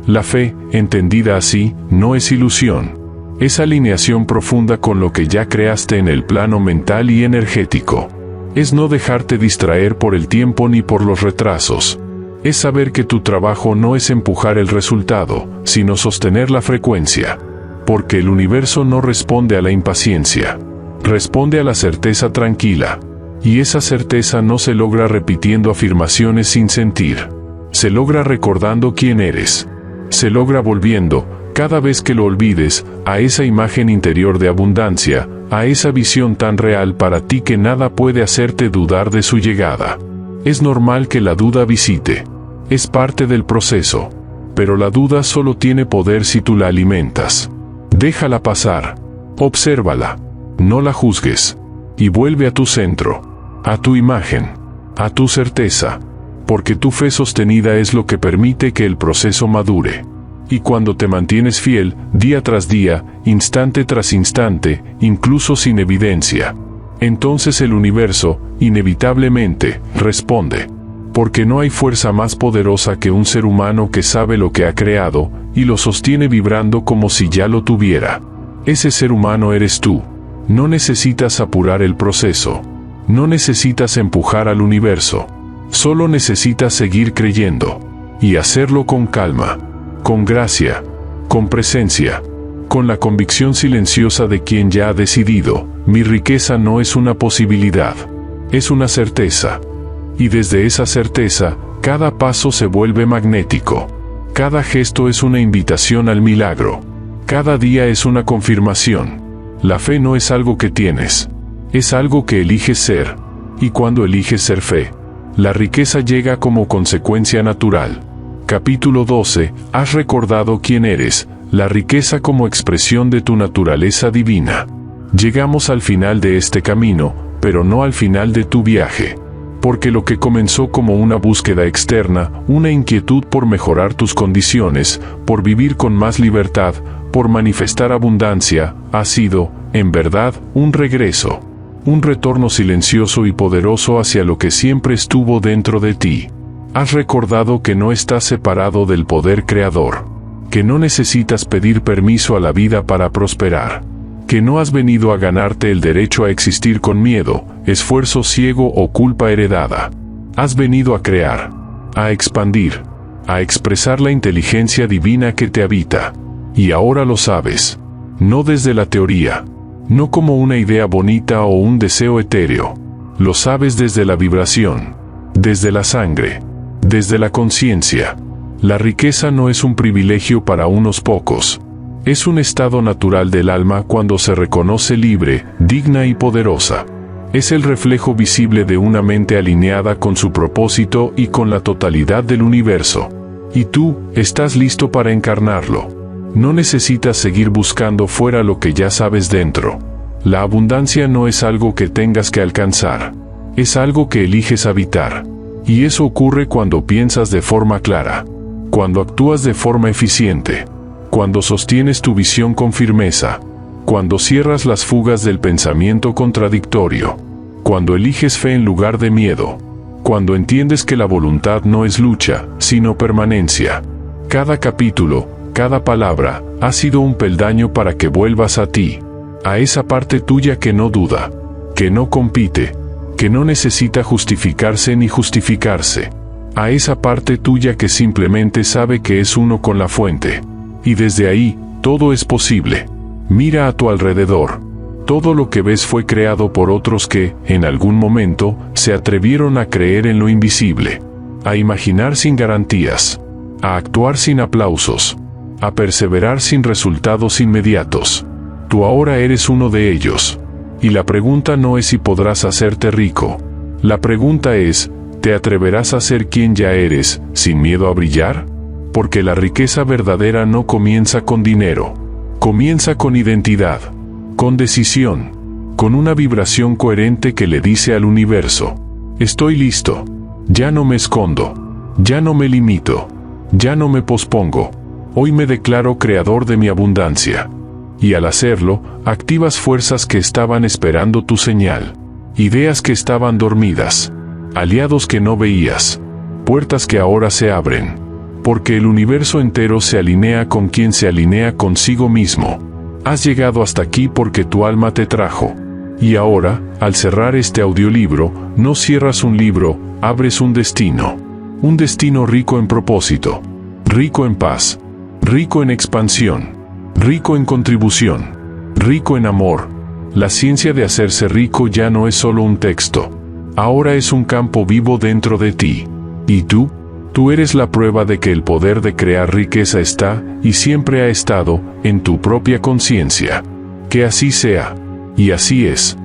A: La fe, entendida así, no es ilusión. Es alineación profunda con lo que ya creaste en el plano mental y energético. Es no dejarte distraer por el tiempo ni por los retrasos. Es saber que tu trabajo no es empujar el resultado, sino sostener la frecuencia. Porque el universo no responde a la impaciencia. Responde a la certeza tranquila. Y esa certeza no se logra repitiendo afirmaciones sin sentir. Se logra recordando quién eres. Se logra volviendo, cada vez que lo olvides, a esa imagen interior de abundancia, a esa visión tan real para ti que nada puede hacerte dudar de su llegada. Es normal que la duda visite. Es parte del proceso. Pero la duda solo tiene poder si tú la alimentas. Déjala pasar. Obsérvala. No la juzgues. Y vuelve a tu centro. A tu imagen. A tu certeza. Porque tu fe sostenida es lo que permite que el proceso madure. Y cuando te mantienes fiel, día tras día, instante tras instante, incluso sin evidencia, entonces el universo, inevitablemente, responde. Porque no hay fuerza más poderosa que un ser humano que sabe lo que ha creado, y lo sostiene vibrando como si ya lo tuviera. Ese ser humano eres tú. No necesitas apurar el proceso. No necesitas empujar al universo. Solo necesitas seguir creyendo. Y hacerlo con calma. Con gracia, con presencia, con la convicción silenciosa de quien ya ha decidido, mi riqueza no es una posibilidad, es una certeza. Y desde esa certeza, cada paso se vuelve magnético. Cada gesto es una invitación al milagro. Cada día es una confirmación. La fe no es algo que tienes, es algo que eliges ser. Y cuando eliges ser fe, la riqueza llega como consecuencia natural. Capítulo 12. Has recordado quién eres, la riqueza como expresión de tu naturaleza divina. Llegamos al final de este camino, pero no al final de tu viaje. Porque lo que comenzó como una búsqueda externa, una inquietud por mejorar tus condiciones, por vivir con más libertad, por manifestar abundancia, ha sido, en verdad, un regreso. Un retorno silencioso y poderoso hacia lo que siempre estuvo dentro de ti. Has recordado que no estás separado del poder creador, que no necesitas pedir permiso a la vida para prosperar, que no has venido a ganarte el derecho a existir con miedo, esfuerzo ciego o culpa heredada. Has venido a crear, a expandir, a expresar la inteligencia divina que te habita. Y ahora lo sabes. No desde la teoría. No como una idea bonita o un deseo etéreo. Lo sabes desde la vibración. Desde la sangre. Desde la conciencia. La riqueza no es un privilegio para unos pocos. Es un estado natural del alma cuando se reconoce libre, digna y poderosa. Es el reflejo visible de una mente alineada con su propósito y con la totalidad del universo. Y tú, estás listo para encarnarlo. No necesitas seguir buscando fuera lo que ya sabes dentro. La abundancia no es algo que tengas que alcanzar. Es algo que eliges habitar. Y eso ocurre cuando piensas de forma clara. Cuando actúas de forma eficiente. Cuando sostienes tu visión con firmeza. Cuando cierras las fugas del pensamiento contradictorio. Cuando eliges fe en lugar de miedo. Cuando entiendes que la voluntad no es lucha, sino permanencia. Cada capítulo, cada palabra, ha sido un peldaño para que vuelvas a ti. A esa parte tuya que no duda. Que no compite. Que no necesita justificarse ni justificarse. A esa parte tuya que simplemente sabe que es uno con la fuente. Y desde ahí, todo es posible. Mira a tu alrededor. Todo lo que ves fue creado por otros que, en algún momento, se atrevieron a creer en lo invisible. A imaginar sin garantías. A actuar sin aplausos. A perseverar sin resultados inmediatos. Tú ahora eres uno de ellos. Y la pregunta no es si podrás hacerte rico. La pregunta es, ¿te atreverás a ser quien ya eres, sin miedo a brillar? Porque la riqueza verdadera no comienza con dinero. Comienza con identidad. Con decisión. Con una vibración coherente que le dice al universo: estoy listo. Ya no me escondo. Ya no me limito. Ya no me pospongo. Hoy me declaro creador de mi abundancia. Y al hacerlo, activas fuerzas que estaban esperando tu señal. Ideas que estaban dormidas. Aliados que no veías. Puertas que ahora se abren. Porque el universo entero se alinea con quien se alinea consigo mismo. Has llegado hasta aquí porque tu alma te trajo. Y ahora, al cerrar este audiolibro, no cierras un libro, abres un destino. Un destino rico en propósito. Rico en paz. Rico en expansión. Rico en contribución. Rico en amor. La ciencia de hacerse rico ya no es solo un texto. Ahora es un campo vivo dentro de ti. ¿Y tú? Tú eres la prueba de que el poder de crear riqueza está, y siempre ha estado, en tu propia conciencia. Que así sea. Y así es.